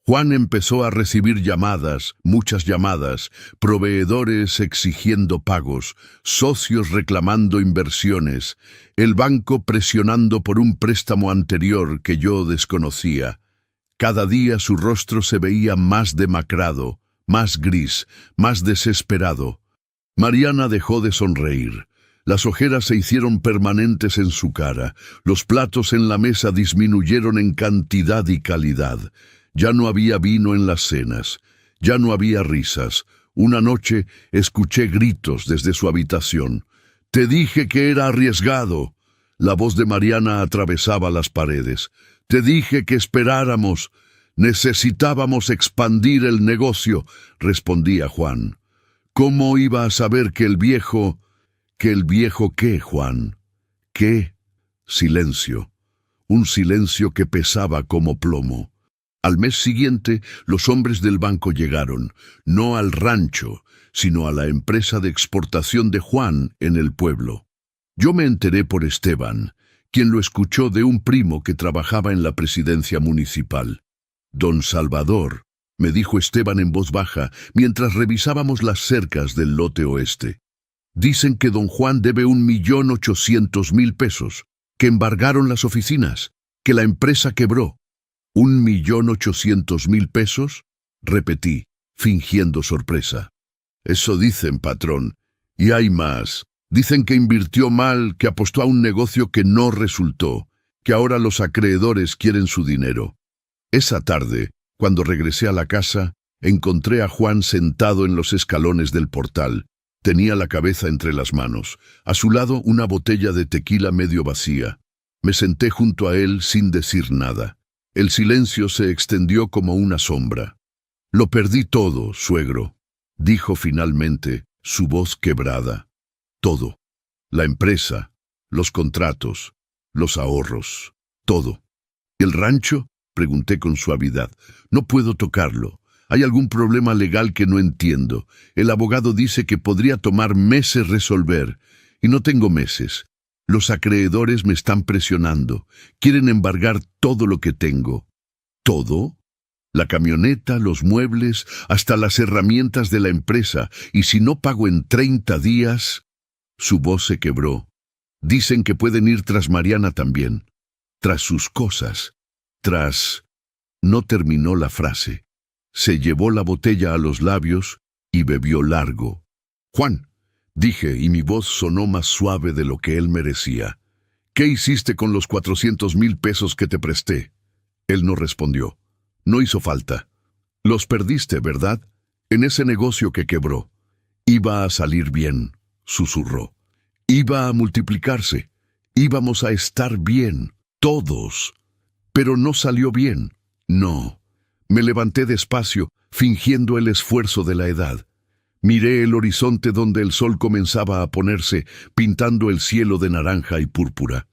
Juan empezó a recibir llamadas, muchas llamadas, proveedores exigiendo pagos, socios reclamando inversiones, el banco presionando por un préstamo anterior que yo desconocía. Cada día su rostro se veía más demacrado, más gris, más desesperado. Mariana dejó de sonreír. Las ojeras se hicieron permanentes en su cara, los platos en la mesa disminuyeron en cantidad y calidad. Ya no había vino en las cenas, ya no había risas. Una noche escuché gritos desde su habitación. «Te dije que era arriesgado». La voz de Mariana atravesaba las paredes. «Te dije que esperáramos. Necesitábamos expandir el negocio», respondía Juan. «¿Cómo iba a saber que el viejo...» «¿Que el viejo qué, Juan?» «¿Qué?» Silencio. Un silencio que pesaba como plomo. Al mes siguiente, los hombres del banco llegaron, no al rancho, sino a la empresa de exportación de Juan en el pueblo. Yo me enteré por Esteban, quien lo escuchó de un primo que trabajaba en la presidencia municipal. «Don Salvador», me dijo Esteban en voz baja, mientras revisábamos las cercas del lote oeste. «Dicen que don Juan debe 1.800.000 pesos, que embargaron las oficinas, que la empresa quebró». ¿1.800.000 pesos? Repetí, fingiendo sorpresa. Eso dicen, patrón. Y hay más. Dicen que invirtió mal, que apostó a un negocio que no resultó, que ahora los acreedores quieren su dinero. Esa tarde, cuando regresé a la casa, encontré a Juan sentado en los escalones del portal. Tenía la cabeza entre las manos. A su lado, una botella de tequila medio vacía. Me senté junto a él sin decir nada. El silencio se extendió como una sombra. «Lo perdí todo, suegro», dijo finalmente, su voz quebrada. «Todo. La empresa, los contratos, los ahorros, todo». «¿El rancho?», pregunté con suavidad. «No puedo tocarlo. Hay algún problema legal que no entiendo. El abogado dice que podría tomar meses resolver, y no tengo meses. Los acreedores me están presionando. Quieren embargar todo lo que tengo». ¿Todo? La camioneta, los muebles, hasta las herramientas de la empresa. Y si no pago en 30 días... Su voz se quebró. Dicen que pueden ir tras Mariana también. Tras sus cosas. Tras... No terminó la frase. Se llevó la botella a los labios y bebió largo. «Juan», dije, y mi voz sonó más suave de lo que él merecía. «¿Qué hiciste con los 400.000 pesos que te presté?» Él no respondió. «No hizo falta. Los perdiste, ¿verdad? En ese negocio que quebró. Iba a salir bien», susurró. «Iba a multiplicarse. Íbamos a estar bien, todos. Pero no salió bien. No. Me levanté despacio, fingiendo el esfuerzo de la edad. Miré el horizonte donde el sol comenzaba a ponerse, pintando el cielo de naranja y púrpura.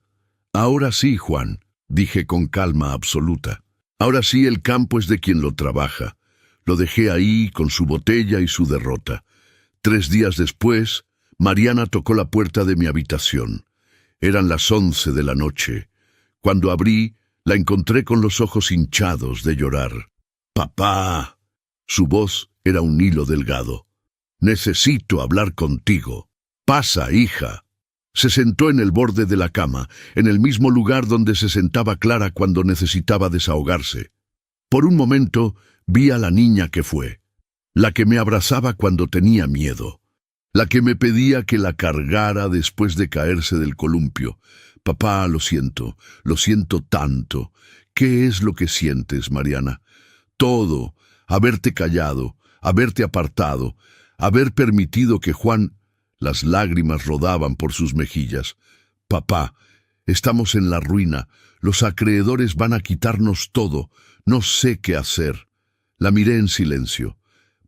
Ahora sí, Juan, dije con calma absoluta. Ahora sí el campo es de quien lo trabaja. Lo dejé ahí con su botella y su derrota. 3 días después, Mariana tocó la puerta de mi habitación. Eran las 11 de la noche. Cuando abrí, la encontré con los ojos hinchados de llorar. «¡Papá!». Su voz era un hilo delgado. «Necesito hablar contigo». «Pasa, hija». Se sentó en el borde de la cama, en el mismo lugar donde se sentaba Clara cuando necesitaba desahogarse. Por un momento vi a la niña que fue, la que me abrazaba cuando tenía miedo, la que me pedía que la cargara después de caerse del columpio. «Papá, lo siento tanto». «¿Qué es lo que sientes, Mariana?» «Todo, haberte callado, haberte apartado, haber permitido que Juan...». Las lágrimas rodaban por sus mejillas. «Papá, estamos en la ruina, los acreedores van a quitarnos todo, no sé qué hacer». La miré en silencio.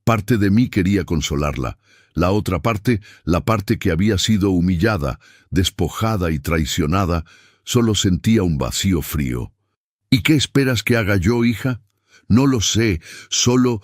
Parte de mí quería consolarla. La otra parte, la parte que había sido humillada, despojada y traicionada, solo sentía un vacío frío. «¿Y qué esperas que haga yo, hija?» «No lo sé, solo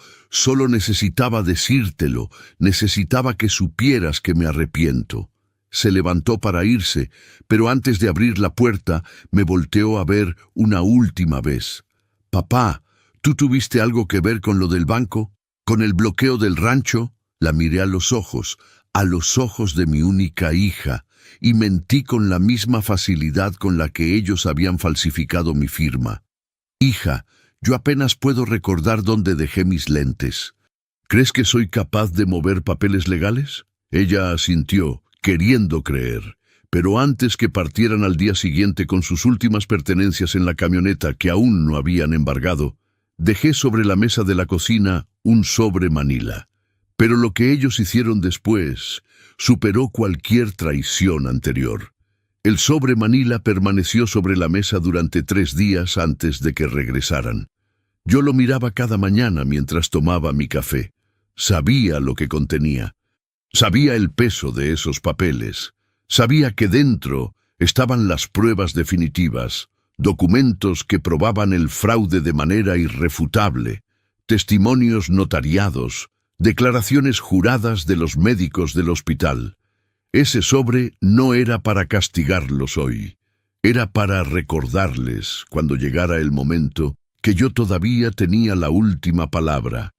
necesitaba decírtelo, necesitaba que supieras que me arrepiento». Se levantó para irse, pero antes de abrir la puerta, me volteó a ver una última vez. «Papá, ¿tú tuviste algo que ver con lo del banco? ¿Con el bloqueo del rancho?» La miré a los ojos de mi única hija, y mentí con la misma facilidad con la que ellos habían falsificado mi firma. «Hija, yo apenas puedo recordar dónde dejé mis lentes. ¿Crees que soy capaz de mover papeles legales?» Ella asintió, queriendo creer, pero antes que partieran al día siguiente con sus últimas pertenencias en la camioneta que aún no habían embargado, dejé sobre la mesa de la cocina un sobre Manila. Pero lo que ellos hicieron después superó cualquier traición anterior. El sobre Manila permaneció sobre la mesa durante 3 días antes de que regresaran. Yo lo miraba cada mañana mientras tomaba mi café. Sabía lo que contenía. Sabía el peso de esos papeles. Sabía que dentro estaban las pruebas definitivas, documentos que probaban el fraude de manera irrefutable, testimonios notariados, declaraciones juradas de los médicos del hospital. Ese sobre no era para castigarlos hoy, era para recordarles, cuando llegara el momento, que yo todavía tenía la última palabra.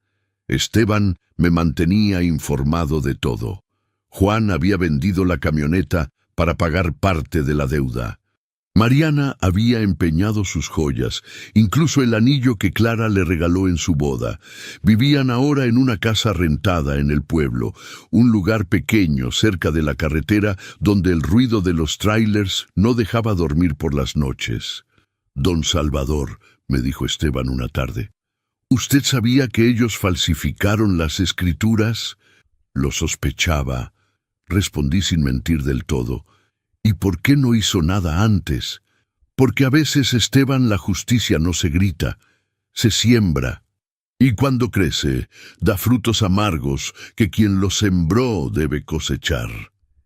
Esteban me mantenía informado de todo. Juan había vendido la camioneta para pagar parte de la deuda. Mariana había empeñado sus joyas, incluso el anillo que Clara le regaló en su boda. Vivían ahora en una casa rentada en el pueblo, un lugar pequeño cerca de la carretera donde el ruido de los tráilers no dejaba dormir por las noches. «Don Salvador», me dijo Esteban una tarde, «¿usted sabía que ellos falsificaron las escrituras?» «Lo sospechaba», respondí sin mentir del todo. «¿Y por qué no hizo nada antes?» «Porque a veces, Esteban, la justicia no se grita, se siembra. Y cuando crece, da frutos amargos que quien los sembró debe cosechar».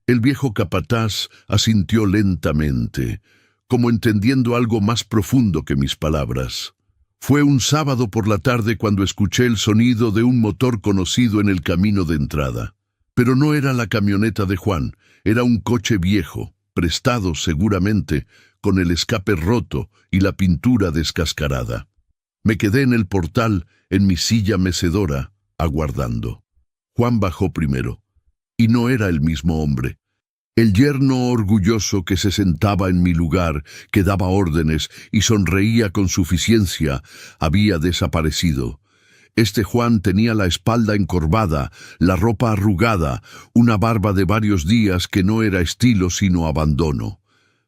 El viejo capataz asintió lentamente, como entendiendo algo más profundo que mis palabras. Fue un sábado por la tarde cuando escuché el sonido de un motor conocido en el camino de entrada. Pero no era la camioneta de Juan, era un coche viejo, prestado seguramente, con el escape roto y la pintura descascarada. Me quedé en el portal, en mi silla mecedora, aguardando. Juan bajó primero, y no era el mismo hombre. El yerno orgulloso que se sentaba en mi lugar, que daba órdenes y sonreía con suficiencia, había desaparecido. Este Juan tenía la espalda encorvada, la ropa arrugada, una barba de varios días que no era estilo sino abandono.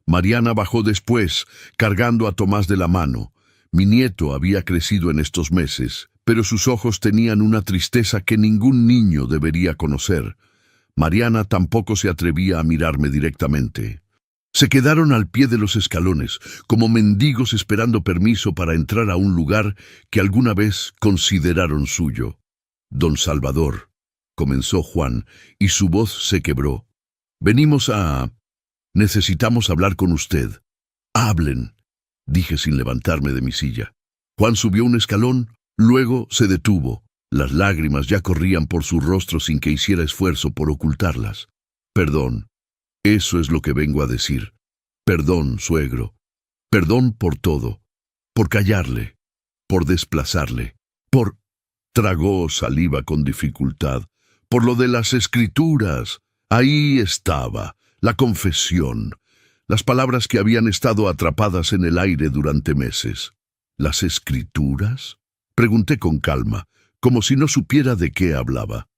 Mariana bajó después, cargando a Tomás de la mano. Mi nieto había crecido en estos meses, pero sus ojos tenían una tristeza que ningún niño debería conocer. Mariana tampoco se atrevía a mirarme directamente. Se quedaron al pie de los escalones, como mendigos esperando permiso para entrar a un lugar que alguna vez consideraron suyo. Don Salvador, comenzó Juan, y su voz se quebró. Venimos a... Necesitamos hablar con usted. Hablen, dije sin levantarme de mi silla. Juan subió un escalón, luego se detuvo. Las lágrimas ya corrían por su rostro sin que hiciera esfuerzo por ocultarlas. Perdón, eso es lo que vengo a decir. Perdón, suegro. Perdón por todo. Por callarle. Por desplazarle. Por... Tragó saliva con dificultad. Por lo de las escrituras. Ahí estaba, la confesión. Las palabras que habían estado atrapadas en el aire durante meses. ¿Las escrituras? Pregunté con calma, como si no supiera de qué hablaba.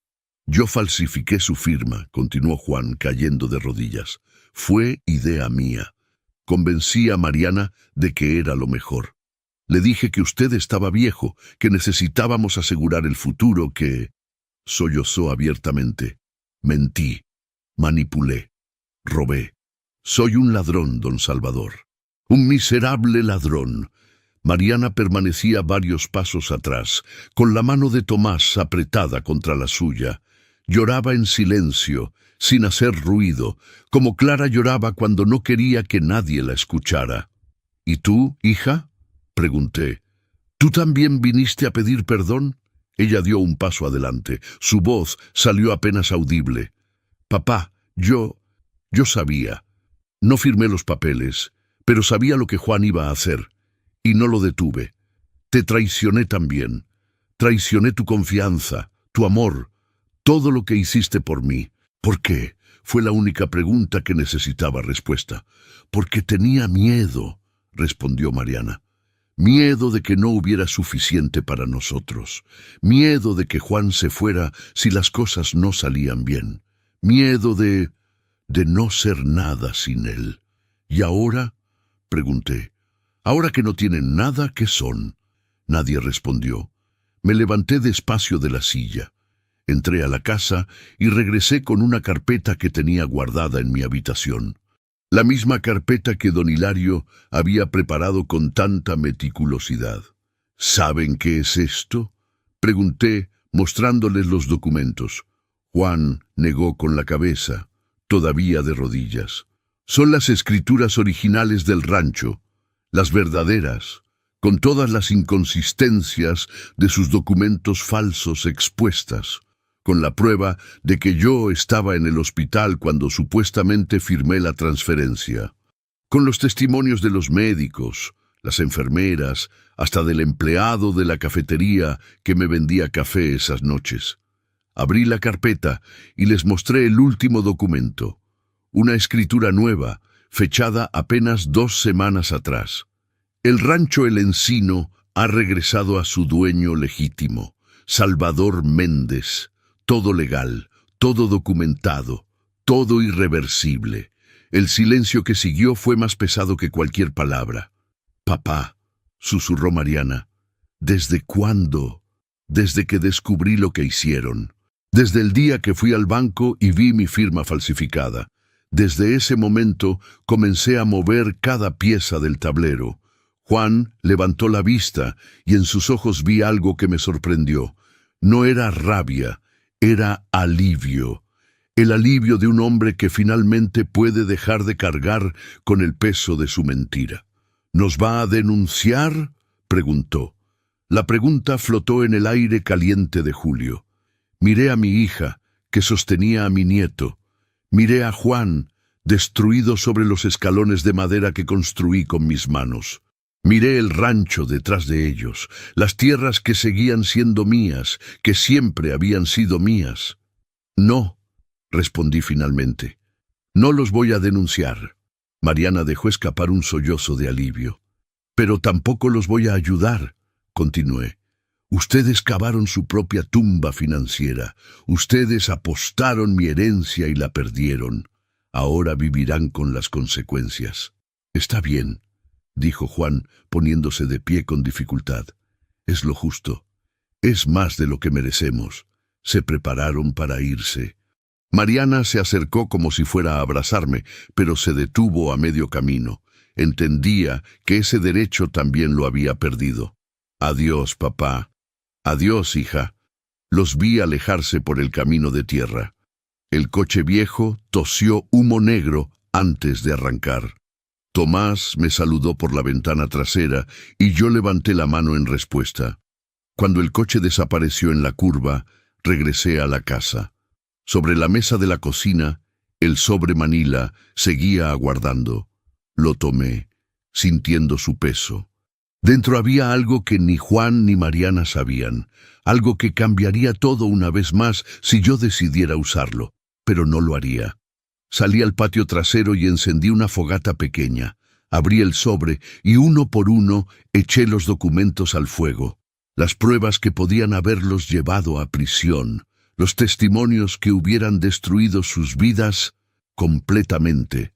Yo falsifiqué su firma, continuó Juan, cayendo de rodillas. Fue idea mía. Convencí a Mariana de que era lo mejor. Le dije que usted estaba viejo, que necesitábamos asegurar el futuro, que... Sollozó abiertamente. Mentí. Manipulé. Robé. Soy un ladrón, don Salvador. Un miserable ladrón. Mariana permanecía varios pasos atrás, con la mano de Tomás apretada contra la suya. Lloraba en silencio, sin hacer ruido, como Clara lloraba cuando no quería que nadie la escuchara. ¿Y tú, hija? Pregunté. ¿Tú también viniste a pedir perdón? Ella dio un paso adelante. Su voz salió apenas audible. Papá, yo sabía. No firmé los papeles, pero sabía lo que Juan iba a hacer. Y no lo detuve. Te traicioné también. Traicioné tu confianza, tu amor, todo lo que hiciste por mí. ¿Por qué? Fue la única pregunta que necesitaba respuesta. Porque tenía miedo, respondió Mariana. Miedo de que no hubiera suficiente para nosotros. Miedo de que Juan se fuera si las cosas no salían bien. Miedo de no ser nada sin él. ¿Y ahora? Pregunté. Ahora que no tienen nada, ¿qué son? Nadie respondió. Me levanté despacio de la silla. Entré a la casa y regresé con una carpeta que tenía guardada en mi habitación. La misma carpeta que don Hilario había preparado con tanta meticulosidad. ¿Saben qué es esto? Pregunté, mostrándoles los documentos. Juan negó con la cabeza, todavía de rodillas. Son las escrituras originales del rancho, las verdaderas, con todas las inconsistencias de sus documentos falsos expuestas, con la prueba de que yo estaba en el hospital cuando supuestamente firmé la transferencia, con los testimonios de los médicos, las enfermeras, hasta del empleado de la cafetería que me vendía café esas noches. Abrí la carpeta y les mostré el último documento, una escritura nueva, fechada apenas 2 semanas atrás. El rancho El Encino ha regresado a su dueño legítimo, Salvador Méndez. Todo legal, todo documentado, todo irreversible. El silencio que siguió fue más pesado que cualquier palabra. Papá, susurró Mariana, ¿desde cuándo? Desde que descubrí lo que hicieron. Desde el día que fui al banco y vi mi firma falsificada. Desde ese momento comencé a mover cada pieza del tablero. Juan levantó la vista y en sus ojos vi algo que me sorprendió. No era rabia, era alivio. El alivio de un hombre que finalmente puede dejar de cargar con el peso de su mentira. ¿Nos va a denunciar?, preguntó. La pregunta flotó en el aire caliente de julio. Miré a mi hija, que sostenía a mi nieto. Miré a Juan, destruido sobre los escalones de madera que construí con mis manos. Miré el rancho detrás de ellos, las tierras que seguían siendo mías, que siempre habían sido mías. No, respondí finalmente. No los voy a denunciar. Mariana dejó escapar un sollozo de alivio. Pero tampoco los voy a ayudar, continué. Ustedes cavaron su propia tumba financiera. Ustedes apostaron mi herencia y la perdieron. Ahora vivirán con las consecuencias. Está bien, dijo Juan, poniéndose de pie con dificultad. Es lo justo. Es más de lo que merecemos. Se prepararon para irse. Mariana se acercó como si fuera a abrazarme, pero se detuvo a medio camino. Entendía que ese derecho también lo había perdido. Adiós, papá. Adiós, hija. Los vi alejarse por el camino de tierra. El coche viejo tosió humo negro antes de arrancar. Tomás me saludó por la ventana trasera y yo levanté la mano en respuesta. Cuando el coche desapareció en la curva, regresé a la casa. Sobre la mesa de la cocina, el sobre Manila seguía aguardando. Lo tomé, sintiendo su peso. Dentro había algo que ni Juan ni Mariana sabían, algo que cambiaría todo una vez más si yo decidiera usarlo, pero no lo haría. Salí al patio trasero y encendí una fogata pequeña. Abrí el sobre y uno por uno eché los documentos al fuego. Las pruebas que podían haberlos llevado a prisión, los testimonios que hubieran destruido sus vidas completamente,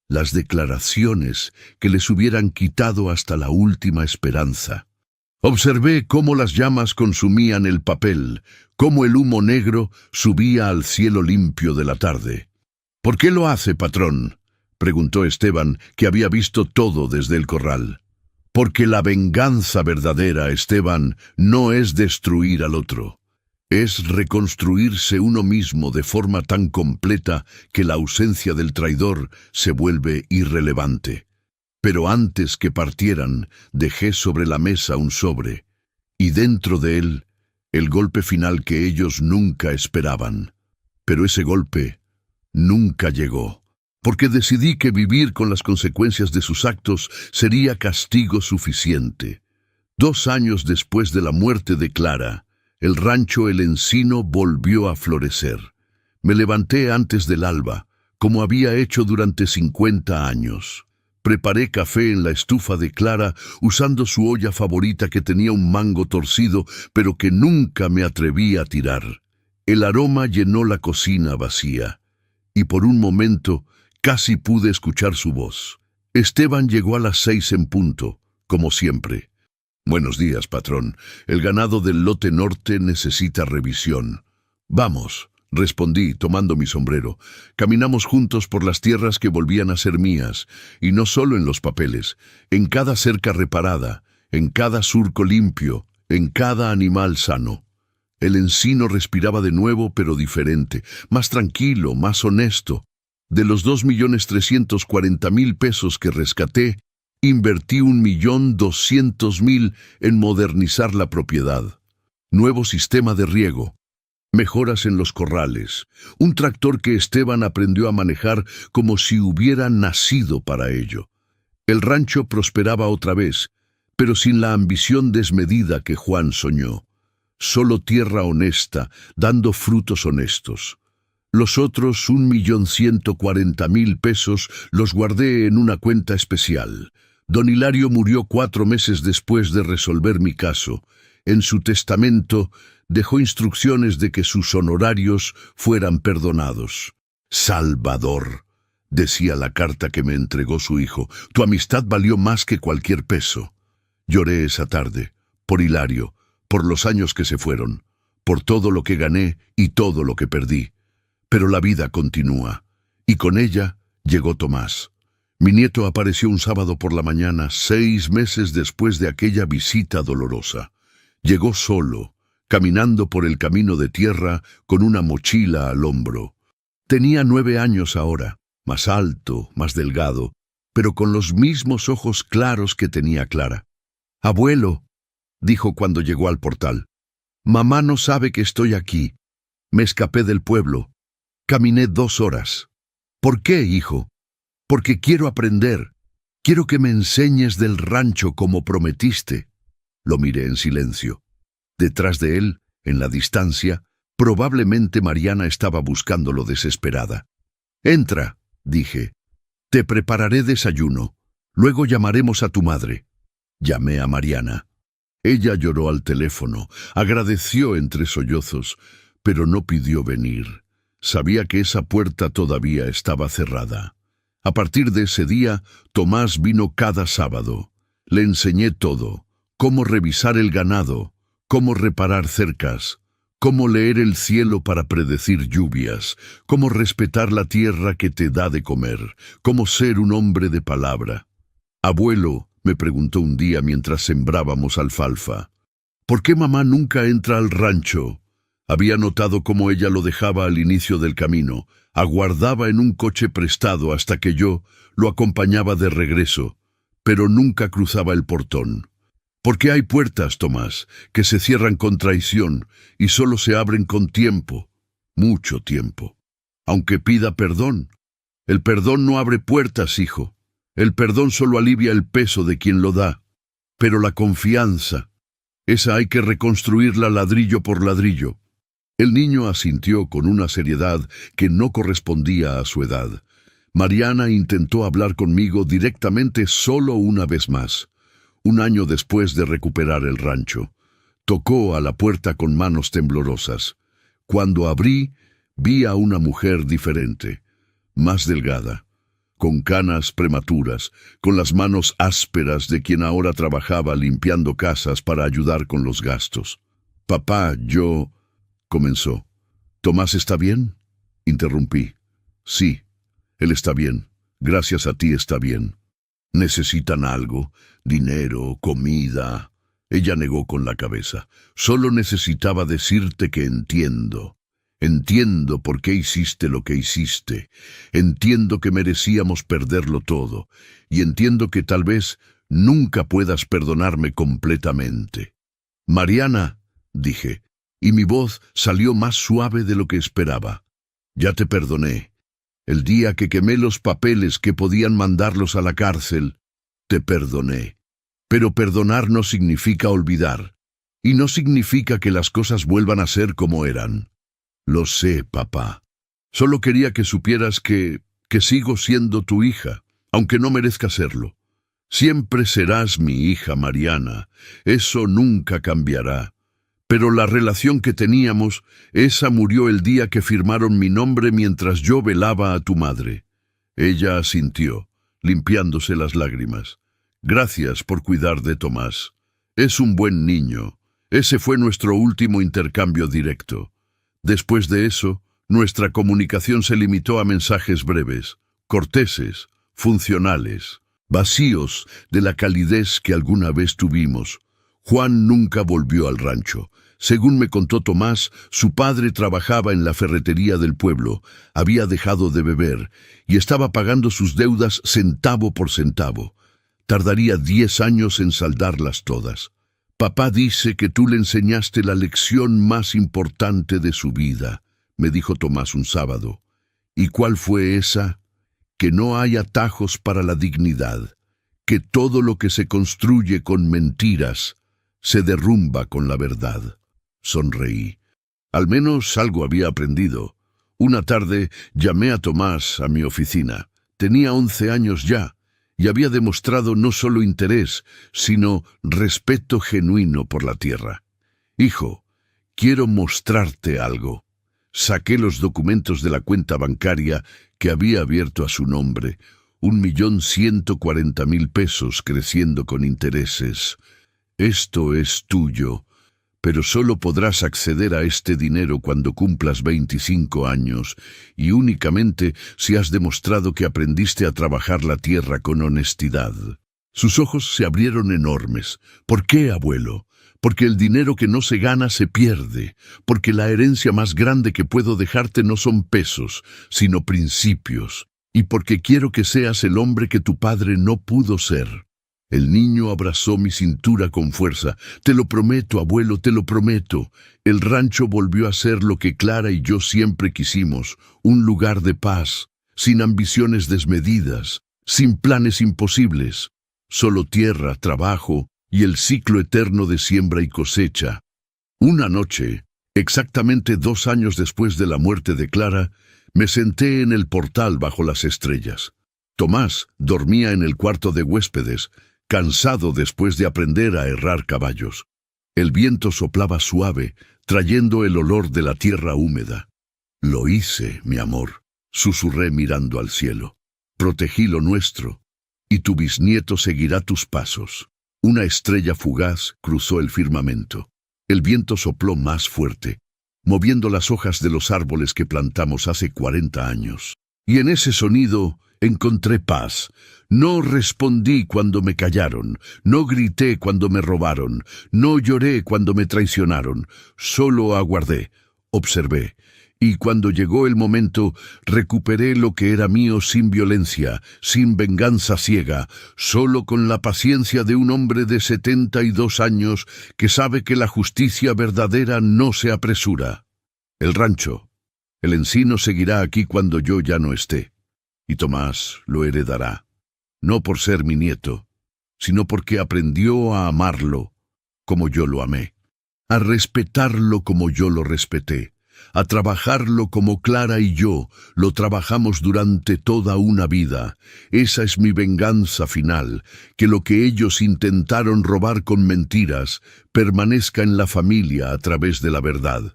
las declaraciones que les hubieran quitado hasta la última esperanza. Observé cómo las llamas consumían el papel, cómo el humo negro subía al cielo limpio de la tarde. «¿Por qué lo hace, patrón?», preguntó Esteban, que había visto todo desde el corral. «Porque la venganza verdadera, Esteban, no es destruir al otro. Es reconstruirse uno mismo de forma tan completa que la ausencia del traidor se vuelve irrelevante. Pero antes que partieran, dejé sobre la mesa un sobre, y dentro de él, el golpe final que ellos nunca esperaban. Pero ese golpe nunca llegó, porque decidí que vivir con las consecuencias de sus actos sería castigo suficiente. 2 años después de la muerte de Clara, el rancho El Encino volvió a florecer. Me levanté antes del alba, como había hecho durante 50 años. Preparé café en la estufa de Clara, usando su olla favorita que tenía un mango torcido, pero que nunca me atreví a tirar. El aroma llenó la cocina vacía, y por un momento casi pude escuchar su voz. Esteban llegó a las 6 en punto, como siempre. «Buenos días, patrón. El ganado del lote norte necesita revisión». «Vamos», respondí, tomando mi sombrero. Caminamos juntos por las tierras que volvían a ser mías, y no solo en los papeles, en cada cerca reparada, en cada surco limpio, en cada animal sano. El encino respiraba de nuevo, pero diferente, más tranquilo, más honesto. De los 2.340.000 pesos que rescaté, invertí 1.200.000 en modernizar la propiedad. Nuevo sistema de riego, mejoras en los corrales, un tractor que Esteban aprendió a manejar como si hubiera nacido para ello. El rancho prosperaba otra vez, pero sin la ambición desmedida que Juan soñó. Solo tierra honesta, dando frutos honestos. Los otros 1.140.000 pesos los guardé en una cuenta especial. Don Hilario murió 4 meses después de resolver mi caso. En su testamento dejó instrucciones de que sus honorarios fueran perdonados. «Salvador», decía la carta que me entregó su hijo, «tu amistad valió más que cualquier peso». Lloré esa tarde, por Hilario, por los años que se fueron, por todo lo que gané y todo lo que perdí. Pero la vida continúa, y con ella llegó Tomás. Mi nieto apareció un sábado por la mañana, 6 meses después de aquella visita dolorosa. Llegó solo, caminando por el camino de tierra con una mochila al hombro. Tenía 9 años ahora, más alto, más delgado, pero con los mismos ojos claros que tenía Clara. «Abuelo», dijo cuando llegó al portal, «mamá no sabe que estoy aquí. Me escapé del pueblo. Caminé 2 horas. ¿Por qué, hijo? Porque quiero aprender. Quiero que me enseñes del rancho como prometiste». Lo miré en silencio. Detrás de él, en la distancia, probablemente Mariana estaba buscándolo desesperada. «Entra», dije. «Te prepararé desayuno. Luego llamaremos a tu madre». Llamé a Mariana. Ella lloró al teléfono, agradeció entre sollozos, pero no pidió venir. Sabía que esa puerta todavía estaba cerrada. A partir de ese día, Tomás vino cada sábado. Le enseñé todo: cómo revisar el ganado, cómo reparar cercas, cómo leer el cielo para predecir lluvias, cómo respetar la tierra que te da de comer, cómo ser un hombre de palabra. Abuelo, me preguntó un día mientras sembrábamos alfalfa, ¿por qué mamá nunca entra al rancho? Había notado cómo ella lo dejaba al inicio del camino, aguardaba en un coche prestado hasta que yo lo acompañaba de regreso, pero nunca cruzaba el portón. Porque hay puertas, Tomás, que se cierran con traición y solo se abren con tiempo, mucho tiempo. Aunque pida perdón. El perdón no abre puertas, hijo. El perdón solo alivia el peso de quien lo da. Pero la confianza, esa hay que reconstruirla ladrillo por ladrillo. El niño asintió con una seriedad que no correspondía a su edad. Mariana intentó hablar conmigo directamente solo una vez más. Un año después de recuperar el rancho, tocó a la puerta con manos temblorosas. Cuando abrí, vi a una mujer diferente, más delgada, con canas prematuras, con las manos ásperas de quien ahora trabajaba limpiando casas para ayudar con los gastos. «Papá, yo...» comenzó. «¿Tomás está bien?» interrumpí. «Sí, él está bien. Gracias a ti está bien». «¿Necesitan algo? Dinero, comida...» Ella negó con la cabeza. «Solo necesitaba decirte que entiendo. Entiendo por qué hiciste lo que hiciste. Entiendo que merecíamos perderlo todo. Y entiendo que tal vez nunca puedas perdonarme completamente». «Mariana», dije, y mi voz salió más suave de lo que esperaba. «Ya te perdoné. El día que quemé los papeles que podían mandarlos a la cárcel, te perdoné. Pero perdonar no significa olvidar, y no significa que las cosas vuelvan a ser como eran. Lo sé, papá. Solo quería que supieras que sigo siendo tu hija, aunque no merezca serlo. Siempre serás mi hija, Mariana. Eso nunca cambiará. Pero la relación que teníamos, esa murió el día que firmaron mi nombre mientras yo velaba a tu madre». Ella asintió, limpiándose las lágrimas. «Gracias por cuidar de Tomás. Es un buen niño. Ese fue nuestro último intercambio directo. Después de eso, nuestra comunicación se limitó a mensajes breves, corteses, funcionales, vacíos de la calidez que alguna vez tuvimos. Juan nunca volvió al rancho. Según me contó Tomás, su padre trabajaba en la ferretería del pueblo, había dejado de beber y estaba pagando sus deudas centavo por centavo. Tardaría 10 años en saldarlas todas. «Papá dice que tú le enseñaste la lección más importante de su vida», me dijo Tomás un sábado. «¿Y cuál fue esa? Que no hay atajos para la dignidad, que todo lo que se construye con mentiras se derrumba con la verdad». Sonreí. Al menos algo había aprendido. Una tarde llamé a Tomás a mi oficina. Tenía 11 años ya y había demostrado no solo interés, sino respeto genuino por la tierra. «Hijo, quiero mostrarte algo». Saqué los documentos de la cuenta bancaria que había abierto a su nombre, 1.140.000 pesos creciendo con intereses. «Esto es tuyo, pero solo podrás acceder a este dinero cuando cumplas 25 años y únicamente si has demostrado que aprendiste a trabajar la tierra con honestidad». Sus ojos se abrieron enormes. «¿Por qué, abuelo?» «Porque el dinero que no se gana se pierde, porque la herencia más grande que puedo dejarte no son pesos, sino principios, y porque quiero que seas el hombre que tu padre no pudo ser». El niño abrazó mi cintura con fuerza. «Te lo prometo, abuelo, te lo prometo». El rancho volvió a ser lo que Clara y yo siempre quisimos, un lugar de paz, sin ambiciones desmedidas, sin planes imposibles. Solo tierra, trabajo y el ciclo eterno de siembra y cosecha. Una noche, exactamente 2 años después de la muerte de Clara, me senté en el portal bajo las estrellas. Tomás dormía en el cuarto de huéspedes, cansado después de aprender a herrar caballos. El viento soplaba suave, trayendo el olor de la tierra húmeda. «Lo hice, mi amor», susurré mirando al cielo. «Protegí lo nuestro, y tu bisnieto seguirá tus pasos». Una estrella fugaz cruzó el firmamento. El viento sopló más fuerte. moviendo las hojas de los árboles que plantamos hace 40 años. Y en ese sonido encontré paz. No respondí cuando me callaron, no grité cuando me robaron, no lloré cuando me traicionaron, solo aguardé, observé. Y cuando llegó el momento, recuperé lo que era mío sin violencia, sin venganza ciega, solo con la paciencia de un hombre de 72 años que sabe que la justicia verdadera no se apresura. El rancho, el encino seguirá aquí cuando yo ya no esté, y Tomás lo heredará, no por ser mi nieto, sino porque aprendió a amarlo como yo lo amé, a respetarlo como yo lo respeté, a trabajarlo como Clara y yo lo trabajamos durante toda una vida. Esa es mi venganza final, que lo que ellos intentaron robar con mentiras permanezca en la familia a través de la verdad.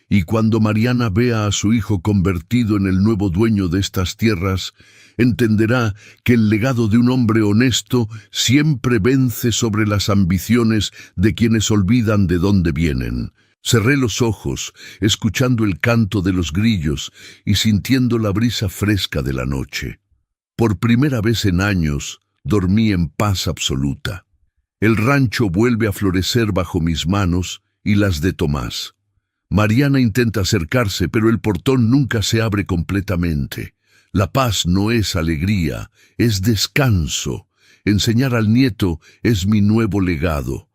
Y cuando Mariana vea a su hijo convertido en el nuevo dueño de estas tierras, entenderá que el legado de un hombre honesto siempre vence sobre las ambiciones de quienes olvidan de dónde vienen. Cerré los ojos, escuchando el canto de los grillos y sintiendo la brisa fresca de la noche. Por primera vez en años, dormí en paz absoluta. El rancho vuelve a florecer bajo mis manos y las de Tomás. Mariana intenta acercarse, pero el portón nunca se abre completamente. La paz no es alegría, es descanso. Enseñar al nieto es mi nuevo legado.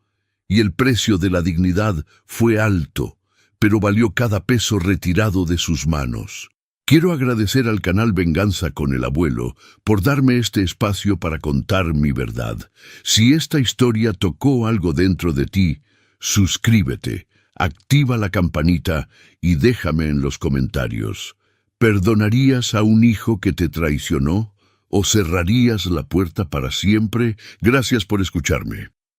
Y el precio de la dignidad fue alto, pero valió cada peso retirado de sus manos. Quiero agradecer al canal Venganza con el Abuelo por darme este espacio para contar mi verdad. Si esta historia tocó algo dentro de ti, suscríbete, activa la campanita y déjame en los comentarios. ¿Perdonarías a un hijo que te traicionó? ¿O cerrarías la puerta para siempre? Gracias por escucharme.